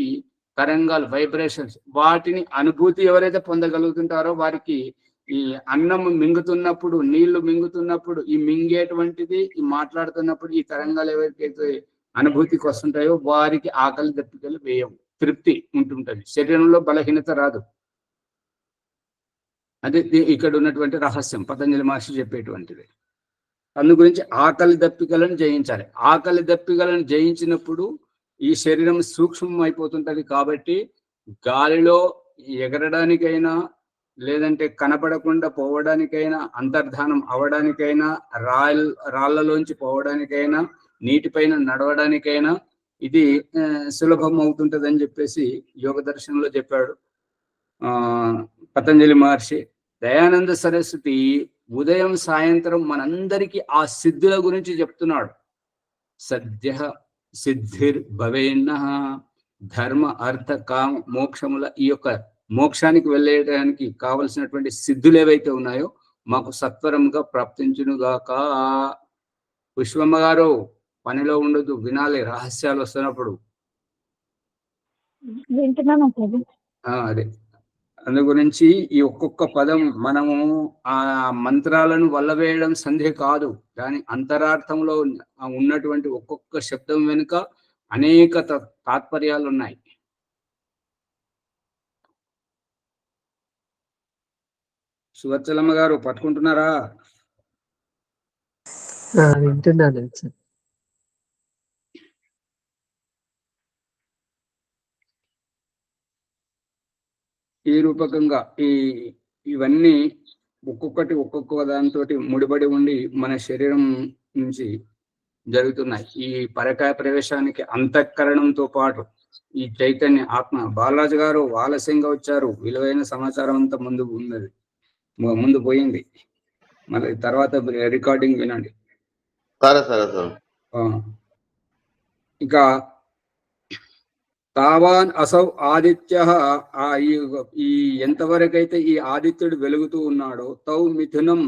తరంగాలు, వైబ్రేషన్స్, వాటిని అనుభూతి ఎవరైతే పొందగలుగుతుంటారో వారికి ఈ అన్నం మింగుతున్నప్పుడు, నీళ్లు మింగుతున్నప్పుడు, ఈ మింగేటువంటిది, ఈ మాట్లాడుతున్నప్పుడు ఈ తరంగాలు ఎవరికైతే అనుభూతికి వస్తుంటాయో వారికి ఆకలి దప్పికలు వేయవు, తృప్తి ఉంటుంటది, శరీరంలో బలహీనత రాదు. అదే ఇక్కడ ఉన్నటువంటి రహస్యం, పతంజలి మహర్షి చెప్పేటువంటిది. అందు గురించి ఆకలి దప్పికలను జయించాలి. ఆకలి దప్పికలను జయించినప్పుడు ఈ శరీరం సూక్ష్మం అయిపోతుంటది. కాబట్టి గాలిలో ఎగరడానికైనా, లేదంటే కనపడకుండా పోవడానికైనా, అంతర్ధానం అవడానికైనా, రాళ్లలోంచి పోవడానికైనా, నీటిపైన నడవడానికైనా ఇది సులభం అవుతుంటదని చెప్పేసి యోగ దర్శనంలో చెప్పాడు పతంజలి మహర్షి. దయానంద సరస్వతి ఉదయం సాయంత్రం మనందరికీ ఆ సిద్ధుల గురించి చెప్తున్నాడు. సద్య సిద్ధిర్ భవేన్న, ధర్మ అర్థ కామ మోక్షముల, ఈ యొక్క మోక్షానికి వెళ్ళేయడానికి కావలసినటువంటి సిద్ధులు ఏవైతే ఉన్నాయో మాకు సత్వరంగా ప్రాప్తించునుగాక. పుష్పమ్మ గారు పనిలో ఉండదు, వినాలి రహస్యాలు వస్తున్నప్పుడు. అదే అందు గురించి ఈ ఒక్కొక్క పదం మనము ఆ మంత్రాలను వల్లవేయడం సంధి కాదు. దాని అంతరార్థంలో ఉన్నటువంటి ఒక్కొక్క శబ్దం వెనుక అనేక తాత్పర్యాలు ఉన్నాయి. సువత్సలమ్మ గారు పట్టుకుంటున్నారా? వింటున్నాను. ఈ రూపకంగా ఇవన్నీ ఒక్కొక్కటి ఒక్కొక్క దానితో ముడిపడి ఉండి మన శరీరం నుంచి జరుగుతున్నాయి. ఈ పరకాయ ప్రవేశానికి అంతఃకరణంతో పాటు ఈ చైతన్య ఆత్మ. బాలరాజు గారు ఆలస్యంగా వచ్చారు, విలువైన సమాచారం అంతా ముందు పోయింది. మళ్ళీ తర్వాత రికార్డింగ్ వినండి. ఇక తావాన్ అసౌ ఆదిత్య, ఈ ఎంతవరకైతే ఈ ఆదిత్యుడు వెలుగుతూ ఉన్నాడో, తౌ మిథునం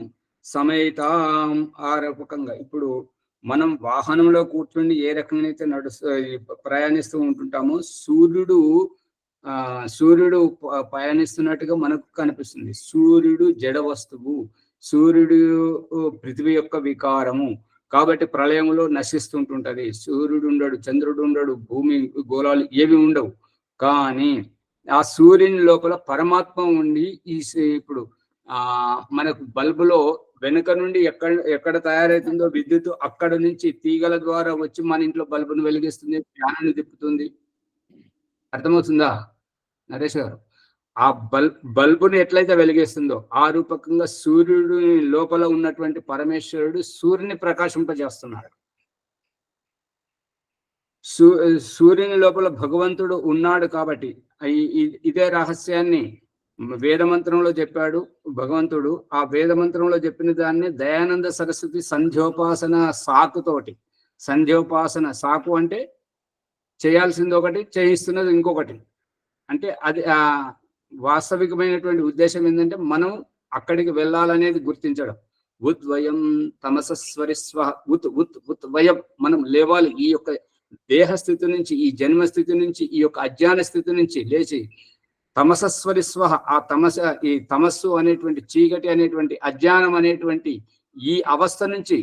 సమేతాం, ఆ రూపకంగా ఇప్పుడు మనం వాహనంలో కూర్చుని ఏ రకంగా అయితే ప్రయాణిస్తూ ఉంటుంటామో సూర్యుడు పయనిస్తున్నట్టుగా మనకు కనిపిస్తుంది. సూర్యుడు జడ వస్తువు, సూర్యుడు పృథివీ యొక్క వికారము. కాబట్టి ప్రళయంలో నశిస్తుంటుంటది. సూర్యుడు ఉండడు, చంద్రుడు ఉండడు, భూమి గోళాలు ఏవి ఉండవు. కానీ ఆ సూర్యుని లోపల పరమాత్మ ఉండి ఇప్పుడు మనకు బల్బులో వెనుక నుండి ఎక్కడ తయారైతుందో విద్యుత్, అక్కడ నుంచి తీగల ద్వారా వచ్చి మన ఇంట్లో బల్బును వెలిగిస్తుంది, ఫ్యాన్ను తిప్పుతుంది. అర్థమవుతుందా నరేష్ గారు? ఆ బల్బుని ఎట్లయితే వెలిగిస్తుందో ఆ రూపకంగా సూర్యుడి లోపల ఉన్నటువంటి పరమేశ్వరుడు సూర్యుని ప్రకాశింపజేస్తున్నాడు. సూర్యుని లోపల భగవంతుడు ఉన్నాడు. కాబట్టి ఇదే రహస్యాన్ని వేదమంత్రంలో చెప్పాడు భగవంతుడు. ఆ వేదమంత్రంలో చెప్పిన దాన్ని దయానంద సరస్వతి సంధ్యోపాసన సాకుతోటి, సంధ్యోపాసన సాకు అంటే చేయాల్సింది ఒకటి, చేయిస్తున్నది ఇంకొకటి. అంటే అది వాస్తవికమైనటువంటి ఉద్దేశం ఏంటంటే మనం అక్కడికి వెళ్ళాలనేది గుర్తించడం. ఉద్వయం తమసస్వరిస్వ, ఉద్వయం మనం లేవాలి. ఈ యొక్క దేహస్థితి నుంచి, ఈ జన్మస్థితి నుంచి, ఈ యొక్క అజ్ఞాన స్థితి నుంచి లేచి తమసస్వరిస్వ, ఈ తమస్సు అనేటువంటి చీకటి అనేటువంటి అజ్ఞానం అనేటువంటి ఈ అవస్థ నుంచి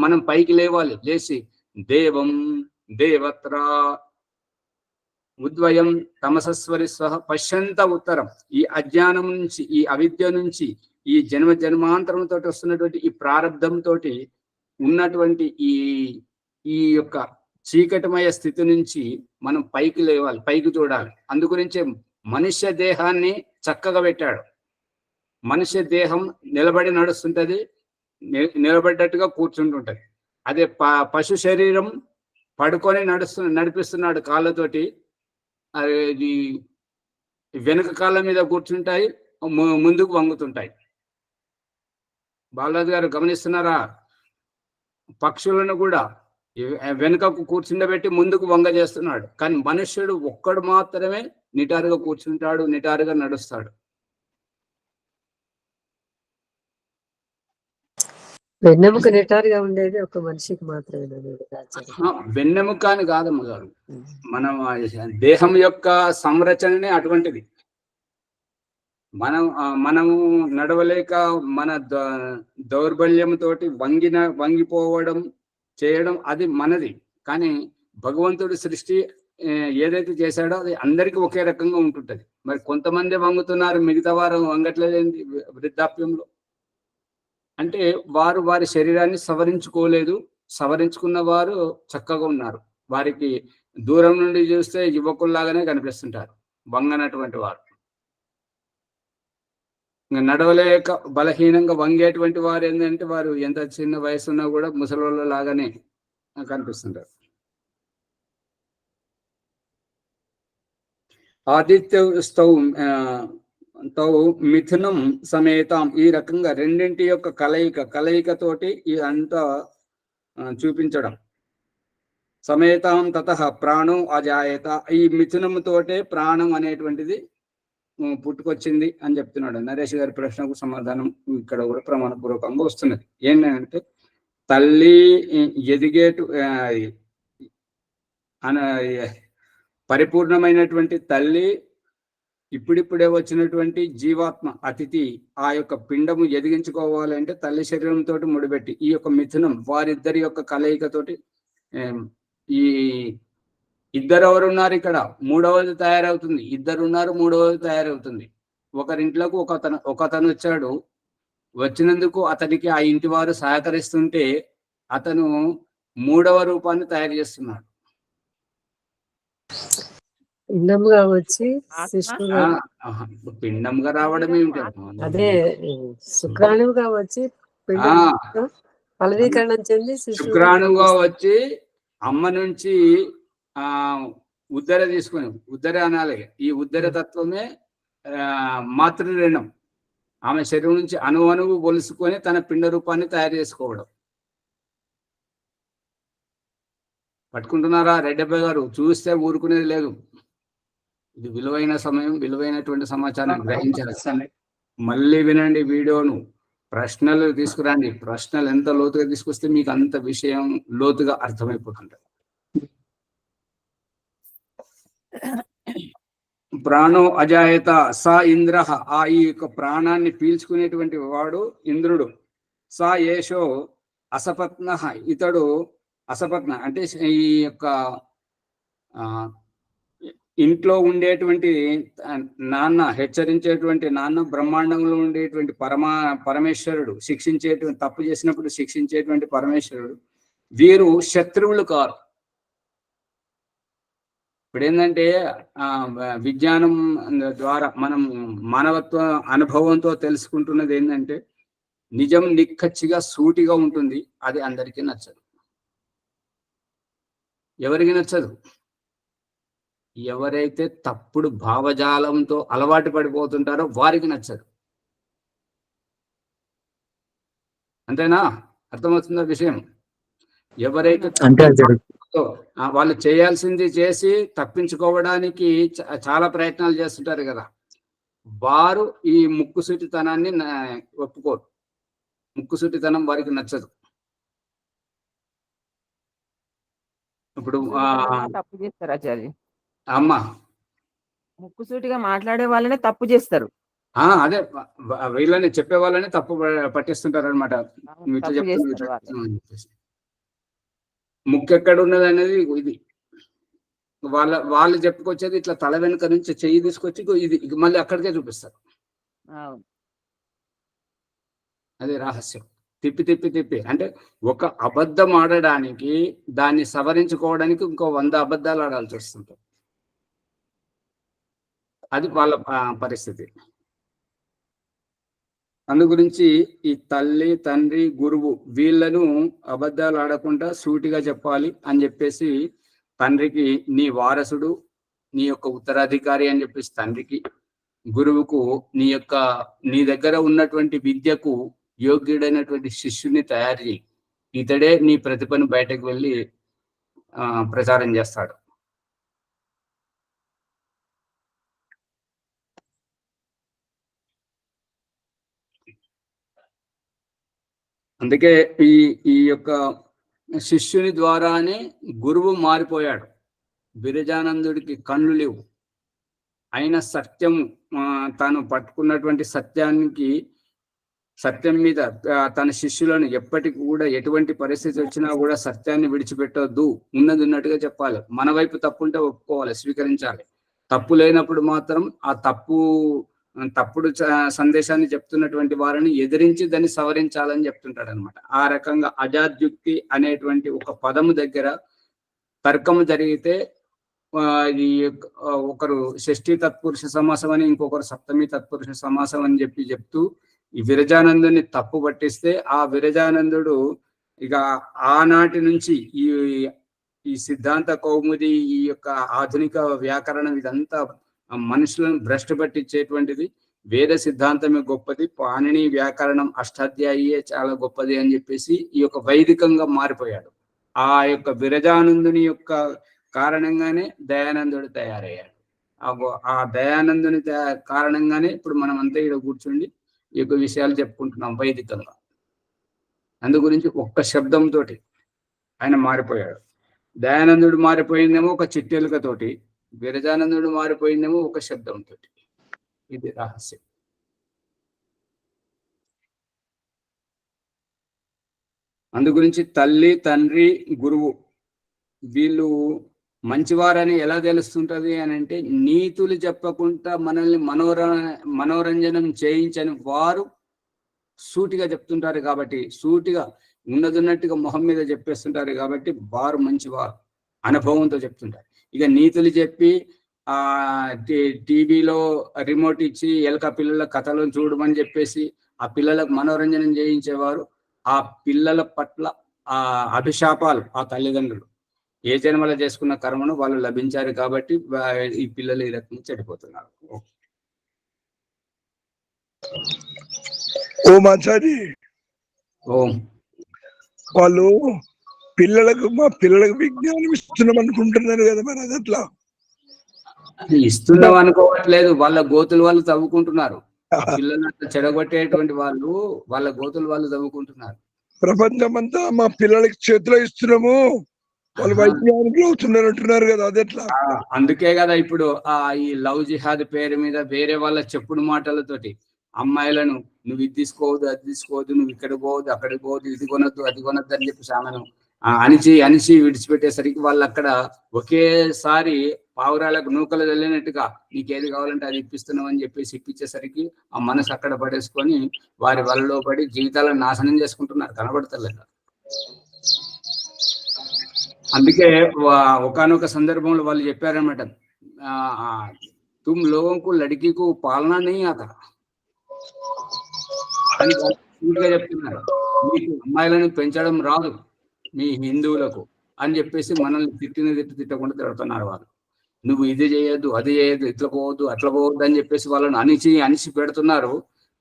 మనం పైకి లేవాలి. లేచి దేవం దేవత్రా ఉద్వయం తమసస్వరిస్వ పశ్యంత ఉత్తరం, ఈ అజ్ఞానం నుంచి, ఈ అవిద్య నుంచి, ఈ జన్మాంతరంతో వస్తున్నటువంటి ఈ ప్రారంధంతో ఉన్నటువంటి ఈ యొక్క చీకటిమయ స్థితి నుంచి మనం పైకి లేవాలి, పైకి చూడాలి. అందుగురించే మనుష్య దేహాన్ని చక్కగా పెట్టాడు. మనుష్య దేహం నిలబడి నడుస్తుంటది, నిలబడ్డట్టుగా కూర్చుంటుంటది. అదే పశు శరీరం పడుకొని నడిపిస్తున్నాడు కాళ్ళతోటి. అది వెనుక కాళ్ళ మీద కూర్చుంటాయి, ముందుకు వంగుతుంటాయి. బాలరాజు గారు గమనిస్తున్నారా? పక్షులను కూడా వెనుకకు కూర్చుండబెట్టి ముందుకు వంగ చేస్తున్నాడు. కానీ మనుష్యుడు ఒక్కడు మాత్రమే నిటారుగా కూర్చుంటాడు, నిటారుగా నడుస్తాడు. వెన్నెముక నిటారుగా ఉండేది ఒక మనిషికి మాత్రమే ఆచార్య. వెన్నెముక అని కాదమ్మ గారు, మనం దేహం యొక్క సంరచననే అటువంటిది. మనము నడవలేక మన దౌర్బల్యంతోటి వంగిపోవడం చేయడం అది మనది. కానీ భగవంతుడి సృష్టి ఏదైతే చేశాడో అది అందరికీ ఒకే రకంగా ఉంటుంటది. మరి కొంతమంది వంగుతున్నారు, మిగతా వారు వంగట్లేదేంటి వృద్ధాప్యంలో? అంటే వారు వారి శరీరాన్ని సవరించుకోలేదు. సవరించుకున్న వారు చక్కగా ఉన్నారు. వారికి దూరం నుండి చూస్తే యువకుల్లాగానే కనిపిస్తుంటారు వంగనటువంటి వారు. నడవలేక బలహీనంగా వంగేటువంటి వారు ఏంటంటే వారు ఎంత చిన్న వయసు ఉన్నా కూడా ముసలోళ్ళ లాగానే కనిపిస్తుంటారు. ఆదిత్యస్తౌ మిథునం సమేతం, ఈ రకంగా రెండింటి యొక్క కలయికతోటి ఇదంతా చూపించడం. సమేతం తతః ప్రాణం అజాయత, ఈ మిథునంతోటే ప్రాణం అనేటువంటిది పుట్టుకొచ్చింది అని చెప్తున్నాడు. నరేష్ గారి ప్రశ్నకు సమాధానం ఇక్కడ కూడా ప్రమాణపూర్వకంగా వస్తున్నది. ఏంటంటే తల్లి పరిపూర్ణమైనటువంటి తల్లి, ఇప్పుడిప్పుడే వచ్చినటువంటి జీవాత్మ అతిథి ఆ యొక్క పిండము ఎదిగించుకోవాలంటే తల్లి శరీరంతో ముడిపెట్టి ఈ యొక్క మిథునం వారిద్దరి యొక్క కలయికతోటి ఈ ఇద్దరు ఎవరున్నారు ఇక్కడ, మూడవది తయారవుతుంది. ఇద్దరు ఉన్నారు, మూడవది తయారవుతుంది. ఒకరింట్లోకి ఒకతను వచ్చాడు. వచ్చినందుకు అతనికి ఆ ఇంటి వారు సహకరిస్తుంటే అతను మూడవ రూపాన్ని తయారు చేస్తున్నాడు. పిండంగా వచ్చి శిశువుగా, పిండంగా రావడం ఏమిటి? అదే శుక్రాణువుగా వచ్చి ఫలదీకరణం చెంది శుక్రాణువుగా వచ్చి అమ్మ నుంచి ఉద్దర తీసుకుని, ఉద్దర అనాలి. ఈ ఉద్దర తత్వమే మాతృరేణం. ఆమె శరీరం నుంచి అణువు పొలుసుకొని తన పిండ రూపాన్ని తయారు చేసుకోవడం. పట్టుకుంటున్నారా రెడ్డబ్బాయి గారు? చూస్తే ఊరుకునేది లేదు. ఇది విలువైన సమయం, విలువైనటువంటి సమాచారం గ్రహించాలి. మళ్ళీ వినండి వీడియోను, ప్రశ్నలు తీసుకురండి. ప్రశ్నలు ఎంత లోతుగా తీసుకొస్తే మీకు అంత విషయం లోతుగా అర్థమైపోతుంది. ప్రాణో అజాయత సా ఇంద్ర, ఆ ఈ యొక్క ప్రాణాన్ని పీల్చుకునేటువంటి వాడు ఇంద్రుడు. సా ఏషో అసపత్న, ఇతడు అసపత్న అంటే ఈ యొక్క ఇంట్లో ఉండేటువంటి నాన్న, హెచ్చరించేటువంటి నాన్న, బ్రహ్మాండంలో ఉండేటువంటి పరమేశ్వరుడు, శిక్షించేటువంటి తప్పు చేసినప్పుడు శిక్షించేటువంటి పరమేశ్వరుడు. వీరు శత్రువులు కారు. ఇప్పుడు ఏంటంటే విజ్ఞానం ద్వారా మనం మానవత్వ అనుభవంతో తెలుసుకుంటున్నది ఏంటంటే నిజం నిక్కచ్చిగా సూటిగా ఉంటుంది. అది అందరికీ నచ్చదు. ఎవరికి నచ్చదు? ఎవరైతే తప్పుడు భావజాలంతో అలవాటు పడిపోతుంటారో వారికి నచ్చదు. అంతేనా? అర్థమవుతుందా విషయం? ఎవరైతే వాళ్ళు చేయాల్సింది చేసి తప్పించుకోవడానికి చాలా ప్రయత్నాలు చేస్తుంటారు కదా, వారు ఈ ముక్కుసూటితనాన్ని ఒప్పుకోరు. ముక్కుసూటితనం వారికి నచ్చదు. ఇప్పుడు తప్పు చేస్తారు ఆచార్య. అమ్మ ముక్కుసూటిగా మాట్లాడే వాళ్ళనే తప్పు చేస్తారు. అదే వీళ్ళని చెప్పే వాళ్ళని తప్పు పట్టిస్తుంటారు అనమాట. ముక్కు ఎక్కడ ఉన్నది అనేది ఇది వాళ్ళు చెప్పుకొచ్చేది ఇట్లా తల వెనుక నుంచి చెయ్యి తీసుకొచ్చి ఇది మళ్ళీ అక్కడికే చూపిస్తారు. అదే రహస్యం. తిప్పి తిప్పి తిప్పి అంటే ఒక అబద్ధం ఆడడానికి దాన్ని సవరించుకోవడానికి ఇంకో 100 అబద్ధాలు ఆడాల్సి వస్తుంటారు. అది వాళ్ళ పరిస్థితి. అందు గురించి ఈ తల్లి, తండ్రి, గురువు వీళ్ళను అబద్ధాలు ఆడకుండా సూటిగా చెప్పాలి అని చెప్పేసి తండ్రికి నీ వారసుడు, నీ యొక్క ఉత్తరాధికారి అని చెప్పేసి తండ్రికి, గురువుకు నీ దగ్గర ఉన్నటువంటి విద్యకు యోగ్యుడైనటువంటి శిష్యుని తయారు చేయి. ఇతడే నీ ప్రతిభను బయటకు వెళ్ళి ప్రచారం చేస్తాడు. అందుకే ఈ ఈ యొక్క శిష్యుని ద్వారానే గురువు మారిపోయాడు. విరజానందుడికి కళ్ళు లేవు, అయిన సత్యం తాను పట్టుకున్నటువంటి సత్యం మీద తన శిష్యులను ఎప్పటికి కూడా ఎటువంటి పరిస్థితి వచ్చినా కూడా సత్యాన్ని విడిచిపెట్టొద్దు, ఉన్నది ఉన్నట్టుగా చెప్పాలి. మన వైపు తప్పు ఉంటే ఒప్పుకోవాలి, స్వీకరించాలి. తప్పు లేనప్పుడు మాత్రం ఆ తప్పుడు సందేశాన్ని చెప్తున్నటువంటి వారిని ఎదిరించి దాన్ని సవరించాలని చెప్తుంటాడు అనమాట. ఆ రకంగా అజాద్యుక్తి అనేటువంటి ఒక పదము దగ్గర తర్కము జరిగితే ఒకరు షష్ఠీ తత్పురుష సమాసం అని, ఇంకొకరు సప్తమి తత్పురుష సమాసం అని చెప్తూ ఈ విరజానందుని తప్పు పట్టిస్తే, ఆ విరజానందుడు ఇక ఆనాటి నుంచి ఈ సిద్ధాంత కౌముది, ఈ యొక్క ఆధునిక వ్యాకరణం, ఇదంతా మనుషులను భ్రష్టు పట్టించేటువంటిది. వేద సిద్ధాంతమే గొప్పది, పాణిని వ్యాకరణం అష్టాధ్యాయే చాలా గొప్పది అని చెప్పేసి ఈ యొక్క వైదికంగా మారిపోయాడు. ఆ యొక్క విరజానందుని యొక్క కారణంగానే దయానందుడు తయారయ్యాడు. ఆ దయానందుని కారణంగానే ఇప్పుడు మనం అంతా ఇక్కడ కూర్చుండి ఈ యొక్క విషయాలు చెప్పుకుంటున్నాం వైదికంగా. అందు గురించి ఒక్క శబ్దంతో ఆయన మారిపోయాడు. దయానందుడు మారిపోయిందేమో ఒక చిట్టెలుకతోటి, విరజానందుడు మారిపోయిందేమో ఒక శబ్దంతో. ఇది రహస్యం. అందు గురించి తల్లి, తండ్రి, గురువు వీళ్ళు మంచివారని ఎలా తెలుస్తుంటది అని అంటే, నీతులు చెప్పకుండా మనల్ని మనోరంజనం చేయించని వారు సూటిగా చెప్తుంటారు కాబట్టి, సూటిగా ఉన్నదున్నట్టుగా మొహం మీద చెప్పేస్తుంటారు కాబట్టి వారు మంచివారు, అనుభవంతో చెప్తుంటారు. ఇక నీతులు చెప్పి టీవీలో రిమోట్ ఇచ్చి ఎలక పిల్లల కథలను చూడమని చెప్పేసి ఆ పిల్లలకు మనోరంజనం చేయించేవారు, ఆ పిల్లల పట్ల ఆ అభిశాపాలు ఆ తల్లిదండ్రులు ఏ జన్మలో చేసుకున్న కర్మను వాళ్ళు లభించారు కాబట్టి ఈ పిల్లలు ఈ రకంగా చెడిపోతున్నారు. ఓం ఆచారి, ఓం. వాళ్ళు మా పిల్లలకు విజ్ఞానం ఇస్తున్నాం అనుకుంటున్నారు కదా, మరి అది అట్లా ఇస్తున్నాం అనుకోవట్లేదు, వాళ్ళ గోతులు వాళ్ళు తవ్వుకుంటున్నారు. పిల్లలు చెడగొట్టేటువంటి వాళ్ళు వాళ్ళ గోతులు వాళ్ళు తవ్వుకుంటున్నారు. ప్రపంచం అంతా మా పిల్లలకి చేతిలో ఇస్తున్నాము, వాళ్ళు వైజ్ఞానికులు అవుతున్నారు అంటున్నారు కదా, అది ఎట్లా? అందుకే కదా ఇప్పుడు ఈ లవ్ జిహాద్ పేరు మీద వేరే వాళ్ళ చెప్పుడు మాటలతోటి అమ్మాయిలను నువ్వు ఇది తీసుకోవద్దు, అది తీసుకోవద్దు, నువ్వు ఇక్కడ పోవద్దు, అక్కడికి పోవద్దు, ఇది కొనొద్దు, అది కొనొద్దు అని చెప్పి సామాను అనిచి విడిచిపెట్టేసరికి వాళ్ళు అక్కడ ఒకేసారి పావురాలకు నూకలు వెళ్ళినట్టుగా నీకేది కావాలంటే అది ఇప్పిస్తున్నావు అని చెప్పేసి ఇప్పించేసరికి ఆ మనసు అక్కడ పడేసుకొని వారి వలలో పడి జీవితాలను నాశనం చేసుకుంటున్నారు, కనబడతలేదు. అందుకే ఒకానొక సందర్భంలో వాళ్ళు చెప్పారనమాట, తుమ్ లోగోంకు లడికీకు పాలన नहीं आता అని సూటిగా చెప్తున్నారు. మీకు అమ్మాయిలను పెంచడం రాదు మీ హిందువులకు అని చెప్పేసి మనల్ని తిట్టకుండా తిడుతున్నారు వాళ్ళు. నువ్వు ఇది చేయొద్దు, అది చేయొద్దు, ఇట్లా పోవద్దు, అట్లా పోవద్దు అని చెప్పేసి వాళ్ళని అనిచి పెడుతున్నారు.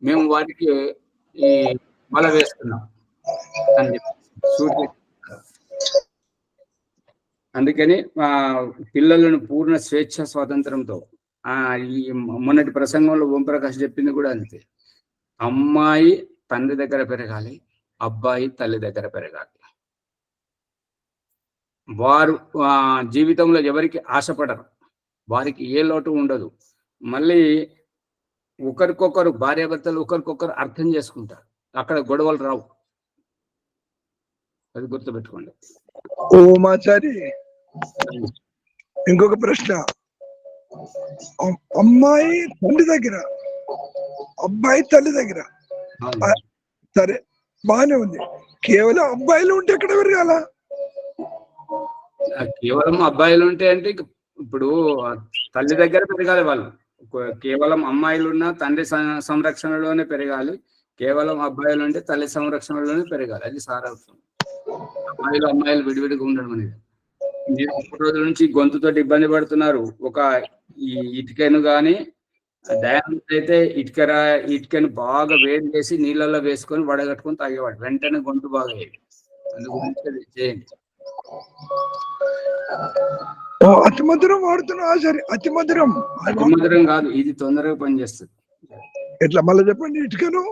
మేము వాటికి ఈ వల వేస్తున్నాం అని చెప్పేసి. అందుకని పిల్లలను పూర్ణ స్వేచ్ఛ స్వాతంత్రంతో ఈ మొన్నటి ప్రసంగంలో ఓంప్రకాష్ చెప్పింది కూడా అంతే. అమ్మాయి తండ్రి దగ్గర పెరగాలి, అబ్బాయి తల్లి దగ్గర పెరగాలి. వారు జీవితంలో ఎవరికి ఆశపడరు, వారికి ఏ లోటు ఉండదు. మళ్ళీ ఒకరికొకరు భార్యాభర్తలు ఒకరికొకరు అర్థం చేసుకుంటారు, అక్కడ గొడవలు రావు. అది గుర్తుపెట్టుకోండి. ఓమాచారి, ఇంకొక ప్రశ్న. అమ్మాయి తండ్రి దగ్గర, అబ్బాయి తల్లి దగ్గర, సరే బాగానే ఉంది. కేవలం అబ్బాయిలు ఉంటే ఎక్కడ పెరగాల? కేవలం అబ్బాయిలు ఉంటే అంటే ఇప్పుడు తల్లి దగ్గర పెరగాలి వాళ్ళు. కేవలం అమ్మాయిలు ఉన్నా తండ్రి సంరక్షణలోనే పెరగాలి, కేవలం అబ్బాయిలు ఉంటే తల్లి సంరక్షణలోనే పెరగాలి. అది సారాంశం. అమ్మాయిలు విడివిడిగా ఉండడం అనేది. మీరు 3 రోజుల నుంచి గొంతుతో ఇబ్బంది పడుతున్నారు. ఒక ఈ ఇటుకను కానీ దయానంద అయితే ఇటుకను బాగా వేడి చేసి నీళ్ళల్లో వేసుకొని వడగట్టుకొని తాగేవాడు, వెంటనే గొంతు బాగా అయ్యేది. అందు గురించి అది చేయండి. అతి మధురం వాడుతున్నా సరే, అతి మధురం కాదు, ఇది తొందరగా పనిచేస్తుంది. ఎట్లా మళ్ళీ చెప్పండి. ఇటుకను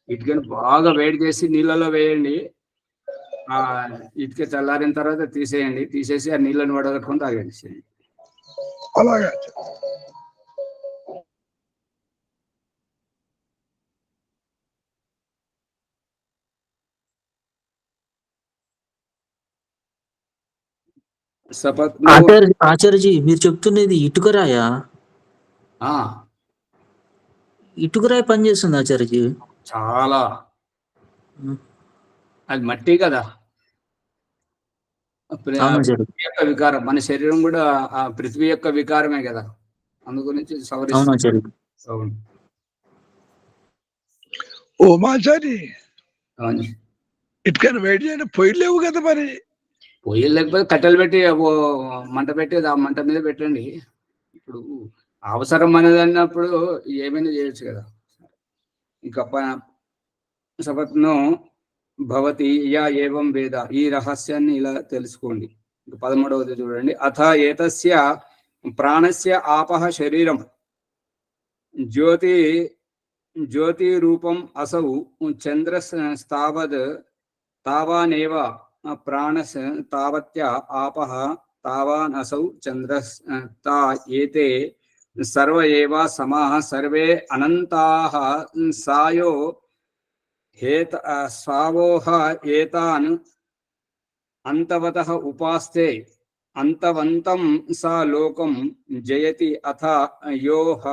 ఇటుకని బాగా వేడి చేసి నీళ్ళలో వేయండి. ఆ ఇటుక చల్లారిన తర్వాత తీసేయండి. తీసేసి ఆ నీళ్ళని వడగట్టుకొని తాగండి. అలాగా సపత్లో ఆచార్యజీ మీరు చెప్తున్నది ఇటుకరాయా? ఆ ఇటుకరాయి పనిచేస్తుంది ఆచార్యజీ? చాలా, అది మట్టి కదా. అవునా ఆచార్య? పృథ్వీ యొక్క వికారం, మన శరీరం కూడా ఆ పృథ్వీ యొక్క వికారమే కదా. అందు గురించి అవునా సవరిస్తుంది. ఆచార్య? అవును. ఓ మాచారి అవును. ఇటుకని వేడి చేయండి, పొయ్యి లేవు కదా మరి. పొయ్యి లేకపోతే కట్టెలు పెట్టి మంట పెట్టి ఆ మంట మీద పెట్టండి. ఇప్పుడు అవసరం అనేది అన్నప్పుడు ఏమైనా చేయొచ్చు కదా. ఇంకా సపత్ను భవతి యా ఏవం వేద, ఈ రహస్యాన్ని ఇలా తెలుసుకోండి. 13వది చూడండి. అథ ఏతస్య ప్రాణస్య ఆపః శరీరం జ్యోతి రూపం అసౌ చంద్రస్తావద్ తావానేవ ప్రాణస్ తావత్య ఆపః తావాన్ అసౌ చంద్రస్తా ఏతే సర్వ ఏవ సమాః సర్వే అనంతాః సాయో సావోహ ఏతాన్ అంతవతః ఉపాస్తే అంతవంతం సా లోకం జయతి అథ యోహ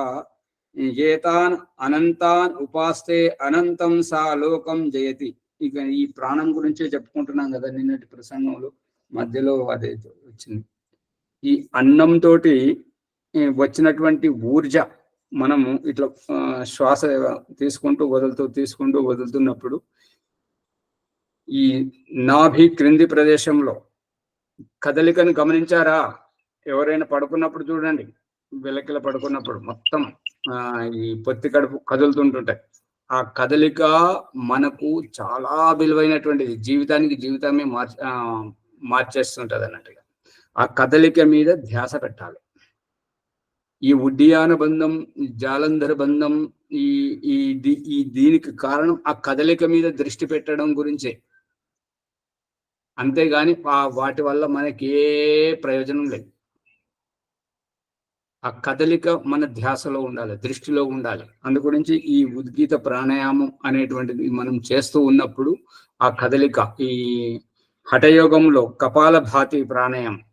ఏతాన్ అనంతాన్ ఉపాస్తే అనంతం సా లోకం జయతి. ఇక ఈ ప్రాణం గురించే చెప్పుకుంటున్నాం కదా నిన్నటి ప్రసంగంలో, మధ్యలో అదే వచ్చింది. ఈ అన్నంతో వచ్చినటువంటి ఊర్జ మనము ఇట్లా శ్వాస తీసుకుంటూ వదులుతున్నప్పుడు ఈ నాభి క్రింది ప్రదేశంలో కదలికను గమనించారా? ఎవరైనా పడుకున్నప్పుడు చూడండి, వెలకిల పడుకున్నప్పుడు మొత్తం ఈ పొత్తి కడుపు కదులుతుంటుంటాయి. ఆ కదలిక మనకు చాలా విలువైనటువంటిది, జీవితమే మార్చేస్తుంటది అన్నట్టుగా. ఆ కదలిక మీద ధ్యాస పెట్టాలి. ఈ ఉడ్డియాన బంధం, జాలంధర బంధం, ఈ దీనికి కారణం ఆ కదలిక మీద దృష్టి పెట్టడం గురించే. అంతేగాని వాటి వల్ల మనకి ఏ ప్రయోజనం లేదు. ఆ కదలిక మన ధ్యాసలో ఉండాలి, దృష్టిలో ఉండాలి. అందు గురించి ఈ ఉద్గీత ప్రాణాయామం అనేటువంటిది మనం చేస్తూ ఉన్నప్పుడు ఆ కదలిక, ఈ హఠయోగంలో కపాలభాతి ప్రాణాయామం,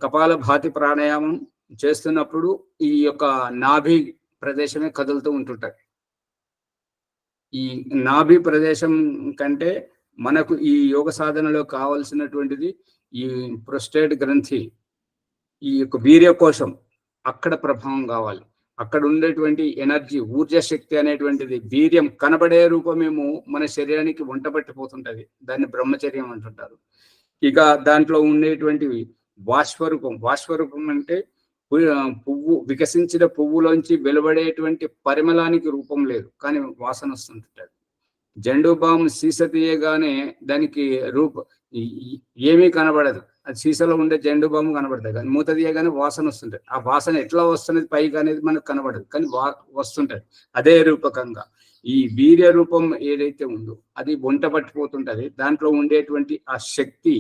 కపాలభాతి ప్రాణాయామం చేస్తున్నప్పుడు ఈ యొక్క నాభి ప్రదేశమే కదులుతూ ఉంటుంటాయి. ఈ నాభి ప్రదేశం కంటే మనకు ఈ యోగ సాధనలో కావలసినటువంటిది ఈ ప్రోస్టేట్ గ్రంథి, ఈ యొక్క వీర్యకోశం, అక్కడ ప్రభావం కావాలి. అక్కడ ఉండేటువంటి ఎనర్జీ, ఊర్జ శక్తి అనేటువంటిది, వీర్యం కనబడే రూపమేమో మన శరీరానికి వంట పట్టిపోతుంటది. దాన్ని బ్రహ్మచర్యం అంటుంటారు. ఇక దాంట్లో ఉండేటువంటివి వాష్పరూపం అంటే పువ్వు, వికసించిన పువ్వులోంచి వెలువడేటువంటి పరిమళానికి రూపం లేదు, కానీ వాసన వస్తుంటుంది. జెండు బామ్ సీస తీయగానే దానికి ఏమీ కనబడదు. అది సీసలో ఉండే జెండు బామ్ కనబడుతుంది, కానీ మూత తీయగానే వాసన వస్తుంటది. ఆ వాసన ఎట్లా వస్తున్నది పైకి అనేది మనకు కనబడదు, కానీ వస్తుంటది. అదే రూపకంగా ఈ వీర్య రూపం ఏదైతే ఉందో అది వంట పట్టిపోతుంటది. దాంట్లో ఉండేటువంటి ఆ శక్తి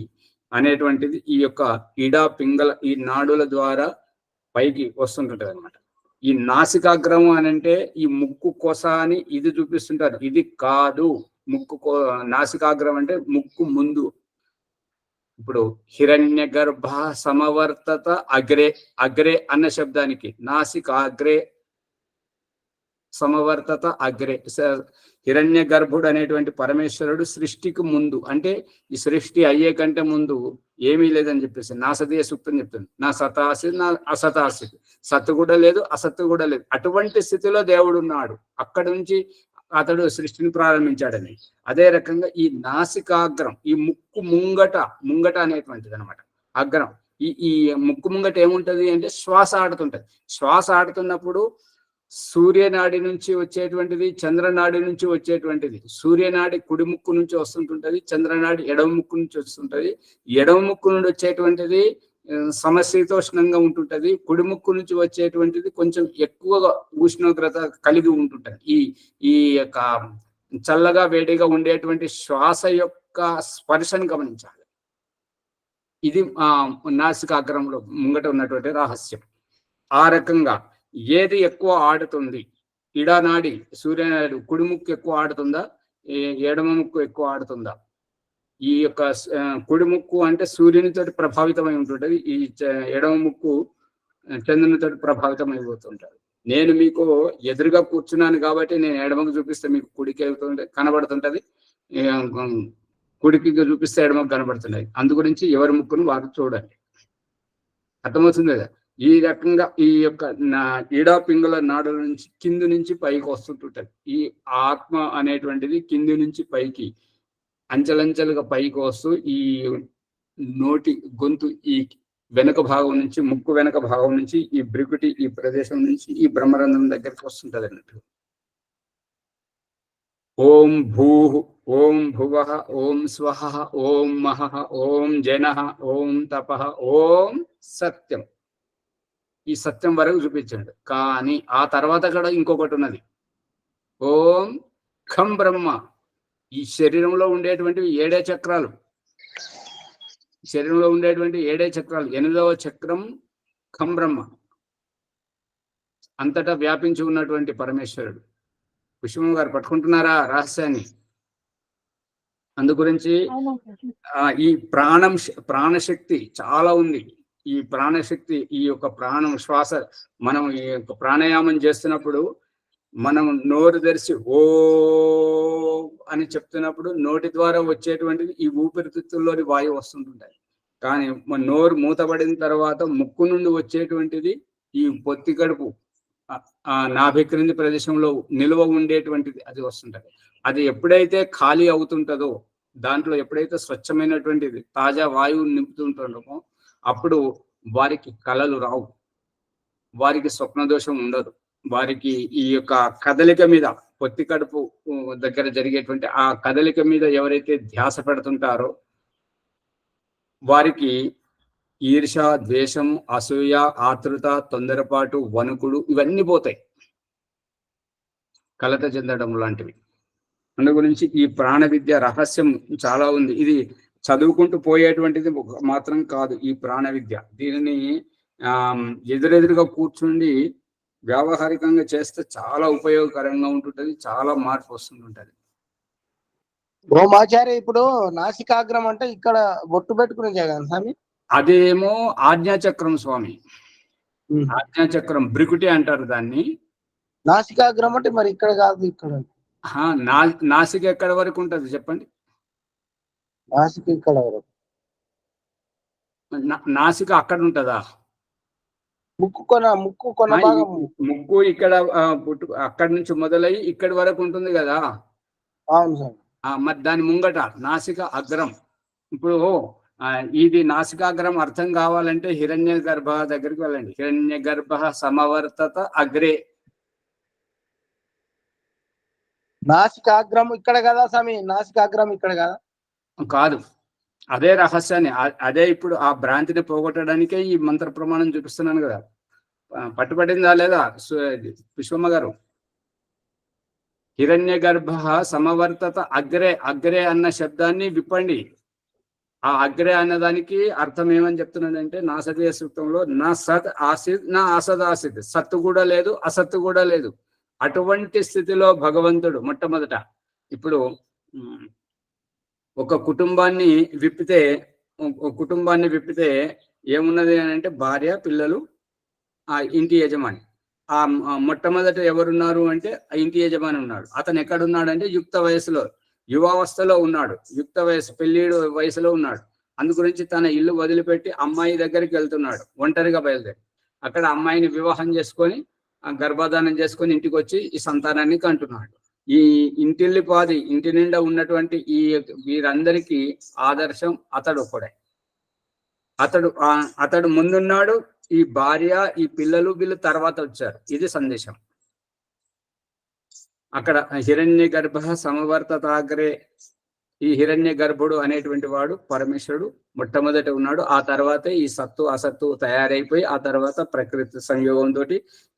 అనేటువంటిది ఈ యొక్క ఇడా పింగళ, ఈ నాడుల ద్వారా పైకి వస్తుంటుంటది అనమాట. ఈ నాసికాగ్రహం అని అంటే ఈ ముక్కు కొస అని ఇది చూపిస్తుంటారు, ఇది కాదు. నాసికాగ్రహం అంటే ముక్కు ముందు. ఇప్పుడు హిరణ్య గర్భ సమవర్తత అగ్రే అన్న శబ్దానికి నాసికాగ్రే సమవర్తత అగ్రే, హిరణ్య గర్భుడు అనేటువంటి పరమేశ్వరుడు సృష్టికి ముందు, అంటే ఈ సృష్టి అయ్యే కంటే ముందు ఏమీ లేదని చెప్పేసి నాసదీయ సూక్తం చెప్తుంది. నా సతాసి నా అసతాసి, సత్తు కూడా లేదు, అసత్తు కూడా లేదు. అటువంటి స్థితిలో దేవుడు ఉన్నాడు. అక్కడి నుంచి అతడు సృష్టిని ప్రారంభించాడని. అదే రకంగా ఈ నాసికాగ్రం, ఈ ముక్కు ముంగట అనేటువంటిది అనమాట అగ్రం. ఈ ముక్కు ముంగట ఏముంటది అంటే శ్వాస ఆడుతుంటది. శ్వాస ఆడుతున్నప్పుడు సూర్యనాడి నుంచి వచ్చేటువంటిది, చంద్రనాడి నుంచి వచ్చేటువంటిది. సూర్యనాడి కుడి ముక్కు నుంచి వస్తుంటుంటది, చంద్రనాడి ఎడమ ముక్కు నుంచి వస్తుంటది. ఎడమ ముక్కు నుండి వచ్చేటువంటిది సమశీతోష్ణంగా ఉంటుంటది. కుడి ముక్కు నుంచి వచ్చేటువంటిది కొంచెం ఎక్కువగా ఉష్ణోగ్రత కలిగి ఉంటుంటది. ఈ యొక్క చల్లగా వేడిగా ఉండేటువంటి శ్వాస యొక్క స్పర్శను గమనించాలి. ఇది నాసికాగ్రంలో ముంగట ఉన్నటువంటి రహస్యం. ఆ రకంగా ఏది ఎక్కువ ఆడుతుంది, ఇడానాడి సూర్యనాయుడు కుడి ముక్కు ఎక్కువ ఆడుతుందా, ఎడమ ముక్కు ఎక్కువ ఆడుతుందా? ఈ యొక్క కుడి ముక్కు అంటే సూర్యునితో ప్రభావితమై ఉంటుంటది, ఈ ఎడమ ముక్కు చంద్రునితో ప్రభావితం అయిపోతుంటారు. నేను మీకు ఎదురుగా కూర్చున్నాను కాబట్టి నేను ఎడమకు చూపిస్తే మీకు కుడికి కనబడుతుంటది, కుడికి చూపిస్తే ఎడమకు కనబడుతున్నాయి. అందు గురించి ఎవరి ముక్కును వారు చూడండి. అర్థమవుతుంది కదా? ఈ రకంగా ఈ యొక్క ఈడా పింగళ నాడుల నుంచి కింది నుంచి పైకి వస్తుంటుంటది. ఈ ఆత్మ అనేటువంటిది కింది నుంచి పైకి అంచెలంచెలుగా పైకి వస్తూ ఈ నోటి గొంతు ఈ వెనుక భాగం నుంచి, ముక్కు వెనుక భాగం నుంచి, ఈ బ్రికుటి ఈ ప్రదేశం నుంచి ఈ బ్రహ్మరంధ్రం దగ్గరికి వస్తుంటది అన్నట్టు. ఓం భూ, ఓం భువ, ఓం స్వహ, ఓం మహ, ఓం జనః, ఓం తపః, ఓం సత్యం. ఈ సత్యం వరకు చూపించండి. కానీ ఆ తర్వాత కూడా ఇంకొకటి ఉన్నది. ఓం ఖం బ్రహ్మ. ఈ శరీరంలో ఉండేటువంటివి 7 చక్రాలు. శరీరంలో ఉండేటువంటి 7 చక్రాలు. 8వ చక్రం ఖం బ్రహ్మ. అంతటా వ్యాపించి ఉన్నటువంటి పరమేశ్వరుడు. పుష్పం గారు పట్టుకుంటున్నారా రహస్యాన్ని? అందు గురించి ఈ ప్రాణశక్తి చాలా ఉంది. ఈ ప్రాణశక్తి, ఈ యొక్క ప్రాణం శ్వాస, మనం ఈ యొక్క ప్రాణాయామం చేస్తున్నప్పుడు మనం నోరు తెరిచి ఓ అని చెప్తున్నప్పుడు నోటి ద్వారా వచ్చేటువంటిది ఈ ఊపిరితిత్తుల్లోని వాయువు వస్తుంటుంటాయి. కానీ నోరు మూతబడిన తర్వాత ముక్కు నుండి వచ్చేటువంటిది ఈ పొత్తి కడుపు, నాభి క్రింది ప్రదేశంలో నిల్వ ఉండేటువంటిది అది వస్తుంటది. అది ఎప్పుడైతే ఖాళీ అవుతుంటదో, దాంట్లో ఎప్పుడైతే స్వచ్ఛమైనటువంటిది తాజా వాయువుని నింపుతుంటామో అప్పుడు వారికి కలలు రావు, వారికి స్వప్న దోషం ఉండదు. వారికి ఈ యొక్క కదలిక మీద, పొత్తి కడుపు దగ్గర జరిగేటువంటి ఆ కదలిక మీద ఎవరైతే ధ్యాస పెడుతుంటారో వారికి ఈర్ష, ద్వేషం, అసూయ, ఆతృత, తొందరపాటు, వణుకుడు ఇవన్నీ పోతాయి, కలత చెందడం లాంటివి. అందు గురించి ఈ ప్రాణ విద్య రహస్యం చాలా ఉంది. ఇది చదువుకుంటూ పోయేటువంటిది మాత్రం కాదు ఈ ప్రాణ విద్య. దీనిని ఎదురెదురుగా కూర్చుండి వ్యావహారికంగా చేస్తే చాలా ఉపయోగకరంగా ఉంటుంటది, చాలా మార్పు వస్తుంటుంటది. బ్రహ్మాచార్య, ఇప్పుడు నాసికాగ్రం అంటే ఇక్కడ బొట్టు పెట్టుకునే జాగా స్వామి? అదేమో ఆజ్ఞాచక్రం స్వామి. ఆజ్ఞాచక్రం బ్రికుటి అంటారు దాన్ని. నాసికాగ్రం అంటే మరి ఇక్కడ కాదు, ఇక్కడ. నాసిక ఎక్కడ వరకు ఉంటది చెప్పండి? నాసిక ఇక్కడ వరకు. నాసిక అక్కడ ఉంటదా? ముక్కు కొన భాగం. ముక్కు ఇక్కడ అక్కడి నుంచి మొదలయ్యి ఇక్కడి వరకు ఉంటుంది కదా. అవును సార్. మరి దాని ముంగట నాసిక అగ్రం. ఇప్పుడు ఇది నాసికాగ్రం అర్థం కావాలంటే హిరణ్య గర్భ దగ్గరికి వెళ్ళండి. హిరణ్య గర్భ సమవర్తత అగ్రే. నాసికాగ్రం ఇక్కడ కదా స్వామి? నాసికాగ్రం ఇక్కడ కదా? కాదు, అదే రహస్యాన్ని, అదే ఇప్పుడు ఆ భ్రాంతిని పోగొట్టడానికే ఈ మంత్ర ప్రమాణం చూపిస్తున్నాను కదా. పట్టుబడిందా లేదా పుష్పమ్మ గారు? హిరణ్య గర్భ సమవర్తత అగ్రే. అగ్రే అన్న శబ్దాన్ని విప్పండి. ఆ అగ్రే అన్నదానికి అర్థం ఏమని చెప్తున్నాడంటే నాసదీయ సూక్తంలో నా సత్ ఆసిద్ నా అసద్ ఆసిద్. సత్తు కూడా లేదు, అసత్తు కూడా లేదు. అటువంటి స్థితిలో భగవంతుడు మొట్టమొదట ఇప్పుడు ఒక కుటుంబాన్ని విప్పితే ఏమున్నది అని అంటే భార్య, పిల్లలు, ఆ ఇంటి యజమాని. ఆ మొట్టమొదట ఎవరున్నారు అంటే ఆ ఇంటి యజమాని ఉన్నాడు. అతను ఎక్కడున్నాడు అంటే యుక్త వయసులో, యువావస్థలో ఉన్నాడు, యుక్త వయసు పెళ్లిడు వయసులో ఉన్నాడు. అందు గురించి తన ఇల్లు వదిలిపెట్టి అమ్మాయి దగ్గరికి వెళ్తున్నాడు, ఒంటరిగా బయలుదేరి. అక్కడ అమ్మాయిని వివాహం చేసుకొని గర్భధానం చేసుకొని ఇంటికి వచ్చి ఈ సంతానాన్ని కంటున్నాడు. ఈ ఇంటిల్లిపాది ఇంటి నిండా ఉన్నటువంటి వీరందరికీ ఆదర్శం అతడు ఒకడే. అతడు ముందున్నాడు. ఈ భార్య, ఈ పిల్లలు, వీళ్ళు తర్వాత వచ్చారు. ఇది సందేశం. అక్కడ హిరణ్య గర్భ సమవర్తతాగ్రే. ఈ హిరణ్య గర్భుడు అనేటువంటి వాడు పరమేశ్వరుడు మొట్టమొదట ఉన్నాడు. ఆ తర్వాతే ఈ సత్తు అసత్తు తయారైపోయి ఆ తర్వాత ప్రకృతి సంయోగంతో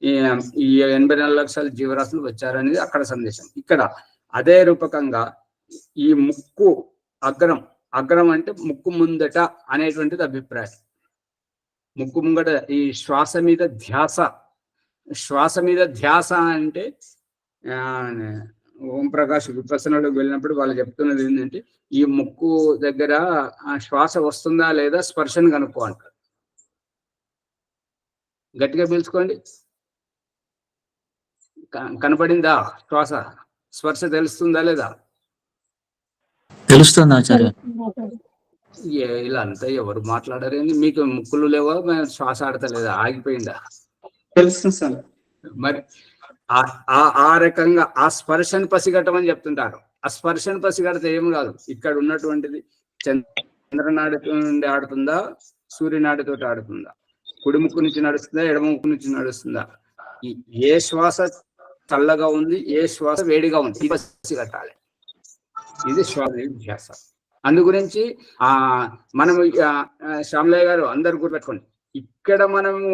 ఈ 84 లక్షల జీవరాశులు వచ్చారనేది అక్కడ సందేశం. ఇక్కడ అదే రూపకంగా ఈ ముక్కు అగ్రం, అగ్రం అంటే ముక్కు ముందట అనేటువంటిది అభిప్రాయం. ముక్కు ముంగట ఈ శ్వాస మీద ధ్యాస, శ్వాస మీద ధ్యాస అంటే ఓం ప్రకాష్ విపసనలోకి వెళ్ళినప్పుడు వాళ్ళు చెప్తున్నది ఏంటంటే ఈ ముక్కు దగ్గర శ్వాస వస్తుందా లేదా స్పర్శను కనుక్కో అంటారు. గట్టిగా పీల్చుకోండి, కనపడిందా శ్వాస, స్పర్శ తెలుస్తుందా లేదా? తెలుస్తుంది ఆచార్య. ఇలా అంతా ఎవరు మాట్లాడారేంది? మీకు ముక్కులు లేవా, శ్వాస ఆడతలేదా, ఆగిపోయిందా? తెలుసు సార్. మరి ఆ రకంగా ఆ స్పర్శను పసిగట్టమని చెప్తుంటారు. ఆ స్పర్శను పసిగడితే ఏం కాదు, ఇక్కడ ఉన్నటువంటిది చంద్రనాడితో నుండి ఆడుతుందా, సూర్యనాడితో ఆడుతుందా, కుడి ముక్కు నుంచి నడుస్తుందా, ఎడమ ముక్కు నుంచి నడుస్తుందా, ఏ శ్వాస చల్లగా ఉంది, ఏ శ్వాస వేడిగా ఉంది, ఇది పసిగట్టాలి. ఇది శ్వాస ధ్యాస. అందు గురించి మనం శ్యామలయ్య గారు అందరు గుర్తుపెట్టుకోండి, ఇక్కడ మనము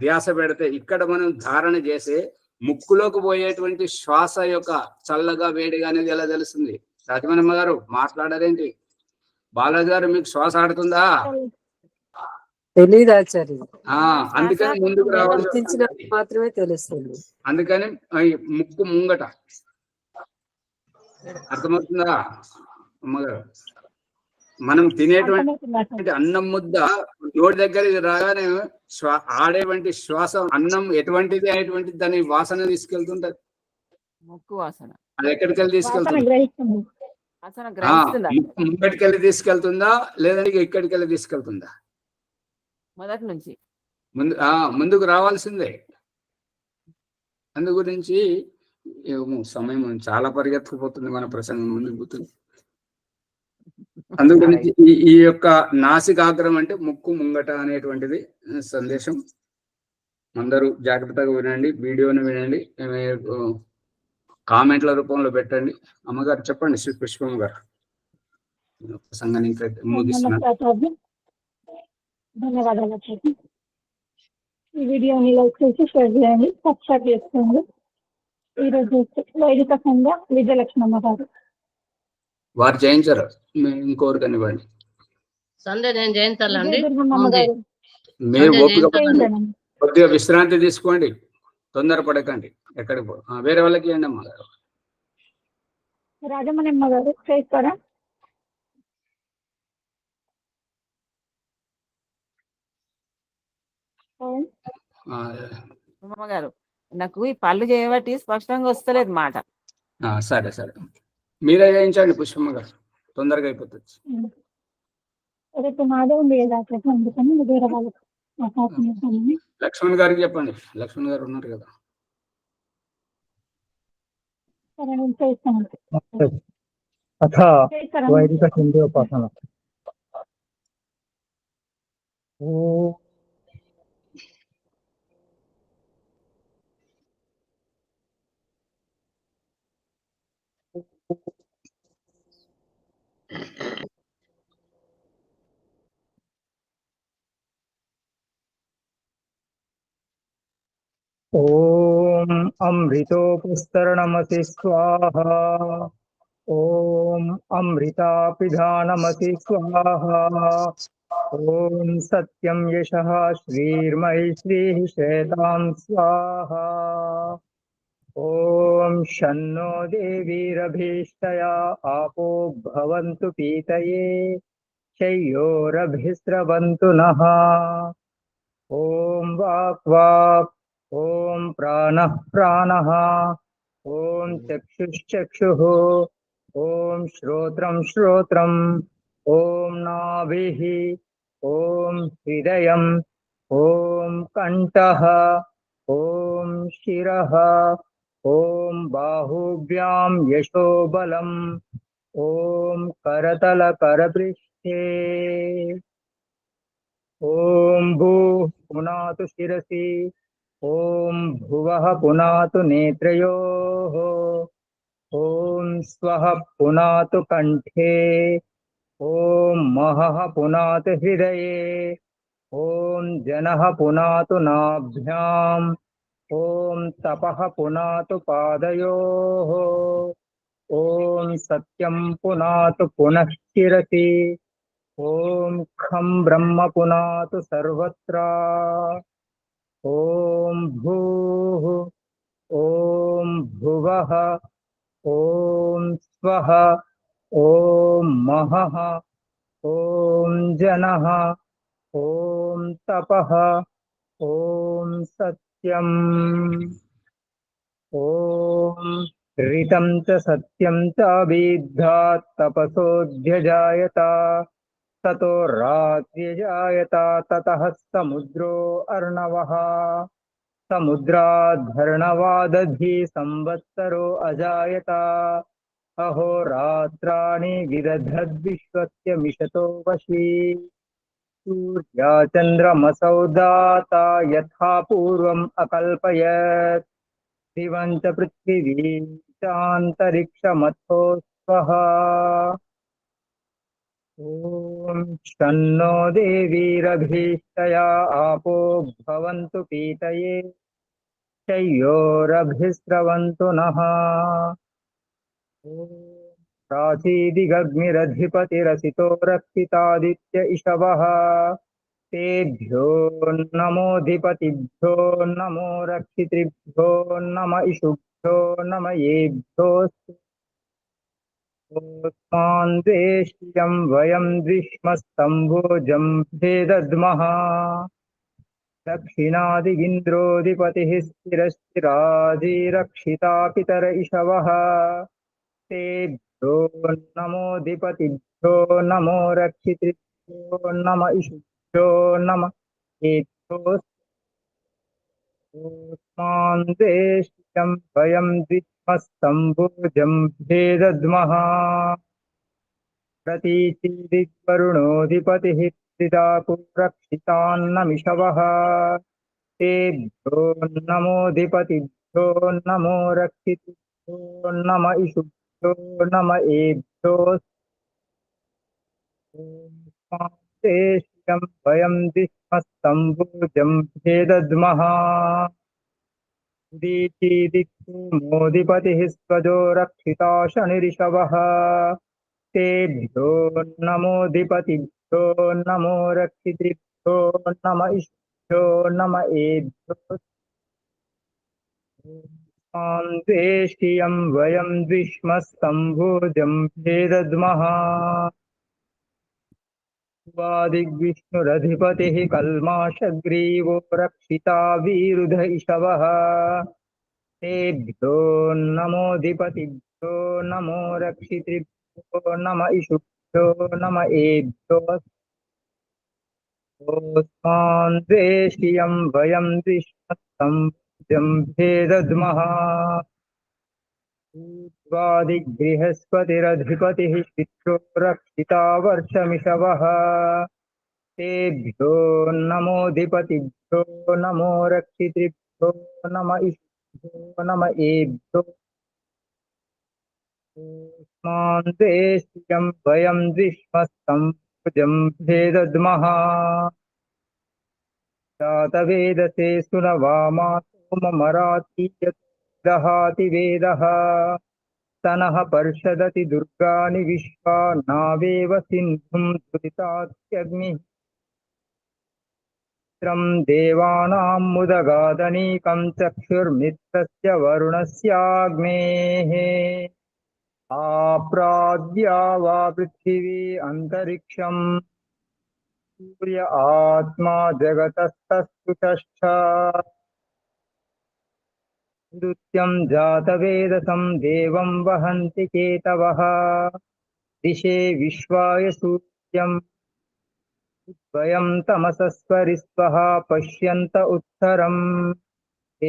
ధ్యాస పెడితే, ఇక్కడ మనం ధారణ చేసే ముక్కులోకి పోయేటువంటి శ్వాస యొక్క చల్లగా వేడిగా అనేది ఎలా తెలుస్తుంది? రాజమణమ్మ గారు మాట్లాడారేంటి? బాలాజీ గారు మీకు శ్వాస ఆడుతుందా? తెలీదు ఆచార్య. అందుకని ముందుకు రావాలి, మాత్రమే తెలుస్తుంది. అందుకని ముక్కు ముంగట. అర్థమవుతుందా అమ్మగారు? మనం తినేటువంటి అన్నం ముద్ద నోటి దగ్గరికి రాగానే ఆడేటువంటి శ్వాస, అన్నం ఎటువంటిది అనేటువంటిది దాని వాసన తీసుకెళ్తుంటది. ముక్కు వాసన అది ఎక్కడికి వెళ్ళి తీసుకెళ్తుంది? ముంగటికి వెళ్ళి తీసుకెళ్తుందా లేదంటే ఇక్కడికి వెళ్ళి తీసుకెళ్తుందా? మొదటి నుంచి ముందుకు రావాల్సిందే. అందు గురించి సమయం చాలా పరిగెత్తుకుపోతుంది, మన ప్రసంగం ముందుకు పోతుంది. అందు గురించి ఈ యొక్క నాసికాగ్రం అంటే ముక్కు ముంగట అనేటువంటిది సందేశం. అందరూ జాగ్రత్తగా వినండి, వీడియోని వినండి, కామెంట్ల రూపంలో పెట్టండి. అమ్మగారు చెప్పండి, శ్రీ పుష్పమ్మ గారు. ప్రసంగాన్ని ముగిస్తున్నాను. ధన్యవాదాలు. ఈ వీడియోని లైక్ చేసి షేర్ చేయండి, సబ్స్క్రైబ్ చేసుకోండి. ఈరోజు వైదిక సంఘ విజయలక్ష్మమ్మ గారు వారు జయించారు, ఇంకోరు కనివ్వండి. సండే నేను జయించాలండి. మీరు కొద్దిగా విశ్రాంతి తీసుకోండి, తొందరపడకండి, ఎక్కడికి వేరే వాళ్ళకి ఇవ్వండి అమ్మా. రాజమణమ్మ గారు చేస్తారా? గారు నాకు ఈ పళ్ళు చేయబట్టి స్పష్టంగా వస్తలేదు మాట. సరే సరే, మీరే చేయించండి పుష్పమ్మ గారు, తొందరగా అయిపోతుంది. లక్ష్మణ్ గారికి చెప్పండి, లక్ష్మణ్ గారు ఉన్నారు కదా. వైదిక సింధోపాసన. ఓం అమృతోపస్తరణమసి స్వాహా. ఓం అమృతాపిధానమసి స్వాహా. ఓం సత్యం యశః శ్రీర్మయి శ్రీః శ్వేతాం స్వాహా. ఓం షన్నో దేవీరభీష్టయా ఆపో భవంతు పీతయే శయ్యోరభిస్రవంతు నః. ఓం వాక్ వాక్. ఓం ప్రాణః ప్రాణః. ఓం చక్షుశ్చక్షుః. ఓం శ్రోత్రం శ్రోత్రం. ఓం నాభిః. ఓం హృదయం. ఓం కంఠః. ఓం శిరః. ఓం బాహుభ్యాం యశోబలం. ఓం కరతల కరపృష్ఠే. ఓం భూః పునాతు శిరసి. ఓం భువః పునాతు నేత్రయోః. ఓం స్వః పునాతు కంఠే. ఓం మహః పునాతు హృదయే. ఓం జనః పునాతు నాభ్యాం. ఓం తపః పునాతు పాదయోః. ॐ सत्यं पुनातु पुनः शिरसि ॐ खं ब्रह्म पुनातु सर्वत्र ॐ भूः ॐ भुवः ॐ स्वः ॐ महः ॐ जनः ॐ तपः ॐ सत्यम् ॐ ऋतं च सत्यं च अभिद्धात् तपसोऽध्यजायत ततो रात्र्यजायत ततः समुद्रो अर्णवः समुद्राद्धर्णवादधी संवत्सरो अजायत अहोरात्राणि विदधद्विश्वस्य मिषतो वशी सूर्या चन्द्रमसौ दाता यथा पूर्वम् अकल्पयत् दिवं च पृथिवीं चान्तरिक्षमथो स्वः ॐ शन्नो देवीरभीष्टया आपो भवन्तु पीतये शय्योरभिस्रवन्तु नः ॐ प्राचीदिगग्निरधिपतिरसितो रक्षितादित्य इषवः तेभ्यो नमोऽधिपतिभ्यो नमो रक्षितृभ्यो नम इषुभ्यो नम येभ्योऽस्तु ओस्मान् द्वेष्यं वयं द्विष्मस्तम्भोजं भेदद्मः दक्षिणादिगिन्द्रोऽधिपतिः स्थिरस्थिरादिरक्षिता पितर इषवः तेभ्यो नमोऽधिपतिभ्यो नमो रक्षितृभ्यो नम इषुभ्यो नम ओस्मान् द्वेष्यं वयं द्विष्मस्तम्भोजं भेदद्मः प्रतीचीदिवरुणोऽधिपतिः त्रिदापु रक्षितान्नमिषवः तेभ्यो नमोऽधिपतिभ्यो नमो रक्षितृभ्यो नम इषुभ्यो नम एभ्योऽस्मान् द्वेष्यं वयं द्विष्मस्तम्भोजं भेदद्मः मोदिपतिः स्वजो रक्षिता शनिरिषवः तेभ्यो नमोऽधिपतिभ्यो नमो रक्षितृभ्यो नम इषुभ्यो नम एभ्योऽस्मान् द्वेष्यं वयं द्विष्मस्तम्भोजं भेदद्मः वादिग्विष्णुरधिपतिः कल्माषग्रीवो रक्षिता विरुध इषवः तेभ्यो नमोऽधिपतिभ्यो नमो रक्षितृभ्यो नम इषुभ्यो नम एभ्योऽस्मान् द्वेष्यं वयं द्विष्मस्तम्भोजं भेदद्मः वादिगृहस्पतिरधिपतिः शिक्षो रक्षिता वर्षमिषवः तेभ्यो नमोऽधिपतिभ्यो नमो रक्षितृभ्यो नम इषुभ्यो नम एभ्योऽस्मान् द्वेष्यं वयं द्विष्मस्तम्भोजं भेदद्मः जातवेदसे सुनवामा सोममरातीयदहाति वेदः तनः पर्षदति दुर्गाणि विश्वा नावेव सिन्धुं दुरितात्यग्निः देवानां मुदगादनीकं चक्षुर्मित्रस्य वरुणस्याग्नेः आप्राद्या वा पृथिवी अन्तरिक्षं सूर्य आत्मा जगतस्तस्तुषश्च नृत्यं जातवेदसं देवं वहन्ति केतवः दिशे विश्वाय सूर्यं द्वयं तमसस्वरिस्वः पश्यन्त उत्तरम्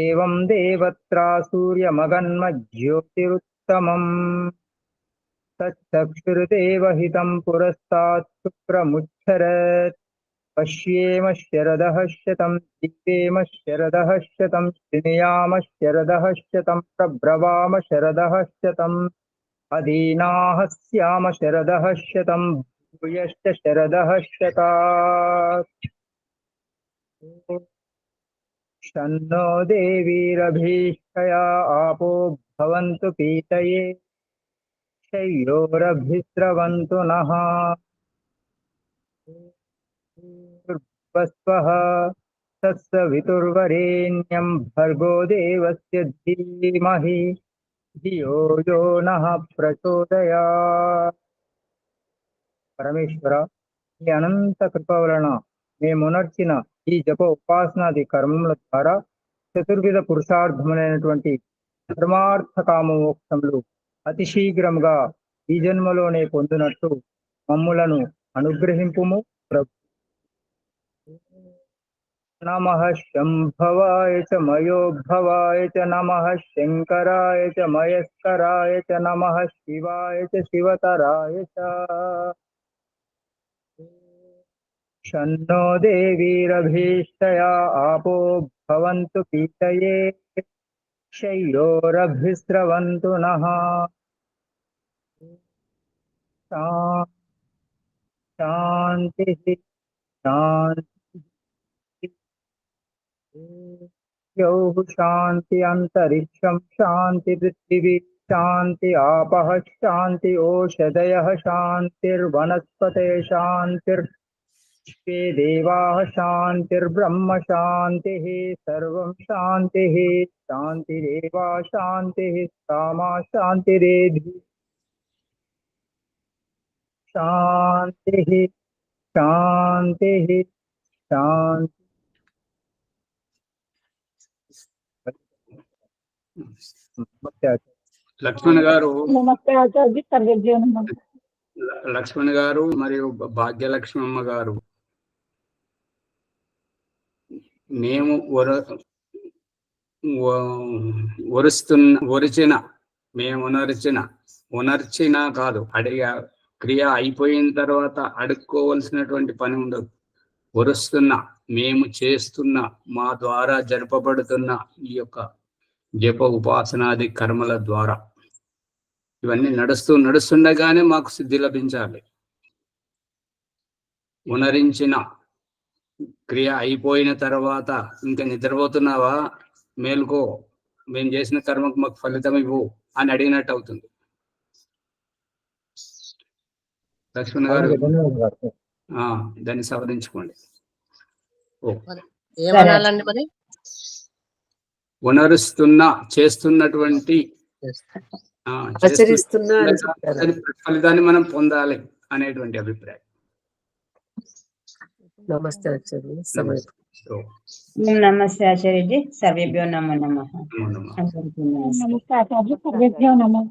एवं देवत्रा सूर्यमगन्मज्योतिरुत्तमम् तच्चक्षुर्देवहितं पुरस्तात् शुक्रमुच्छरत् पश्येम शरदः शतं जीवेम शरदः शतं शृणुयाम शरदः शतं प्रब्रवाम शरदः शतम् अधीनाः स्याम शरदः शतं भूयश्च शरदः शतात् शन्नो देवीरभीष्टया आपो भवन्तु पीतये शयोरभिस्रवन्तु नः भूर्भुवस्वः तत्सवितुर्वरेण्यं भर्गो देवस्य धीमहि धियो यो नः ప్రచోదయాత్. పరమేశ్వర, ఈ అనంత కృప వలన మేమునర్చిన ఈ జప ఉపాసనాది కర్మముల ద్వారా చతుర్విధ పురుషార్థములైనటువంటి ధర్మార్థ కామ మోక్షములు అతి శీఘ్రంగా ఈ జన్మలోనే పొందినట్టు మమ్ములను అనుగ్రహింపుము ప్రభు. నమః శంభవాయ చ మయోద్భవాయ చ నమః శంకరాయ చ మయస్కరాయ చ నమః శివాయ చ శివతరాయ చ. షన్నో దేవీరభీష్టయా ఆపో భవంతు పీతయే శయ్యోరభిస్రవంతు నః. శాంతి శాంతి. యౌః శాంతి అంతరిక్షం శాంతి పృథివీ శాంతి ఆపః శాంతి ఓషధయః శాంతిర్వనస్పతే శాంతిర్విశ్వే దేవాః శాంతిర్బ్రహ్మ శాంతిః సర్వం శాంతిః. శాంతిరేవా శాంతిః సామా శాంతిరేధి. శాంతిః శాంతిః శాంతి. లక్ష్మణ్ గారు నమస్తే ఆచార్య. సర్వేభ్యో నమః. లక్ష్మణ్ గారు మరియు భాగ్యలక్ష్మమ్మ గారు, మేము ఉనర్చిన కాదు, అడిగా క్రియ అయిపోయిన తర్వాత అడుక్కోవలసినటువంటి పని ఉండదు. ఒరుస్తున్నా, మేము చేస్తున్న, మా ద్వారా జరపబడుతున్న ఈ యొక్క జప ఉపాసనాది కర్మల ద్వారా ఇవన్నీ నడుస్తుండగానే మాకు సిద్ధి లభించాలి. ఉనరించిన క్రియ అయిపోయిన తర్వాత ఇంకా నిద్రపోతున్నావా, మేల్కో, మేము చేసిన కర్మకు మాకు ఫలితం ఇవ్వు అని అడిగినట్టు అవుతుంది. లక్ష్మణ్ గారు దాన్ని సవరించుకోండి. ఏమనాలండి మరి? ఉనరుస్తున్నా, చేస్తున్నటువంటి ఆచరిస్తున్నా అని చెప్పారు. ఫలితాన్ని మనం పొందాలి అనేటువంటి అభిప్రాయం. నమస్తే ఆచార్య. సమయం. నమస్తే ఆచార్యజీ. సర్వేభ్యో నమో నమః. నమస్తే ఆచార్య. సర్వేభ్యో నమః.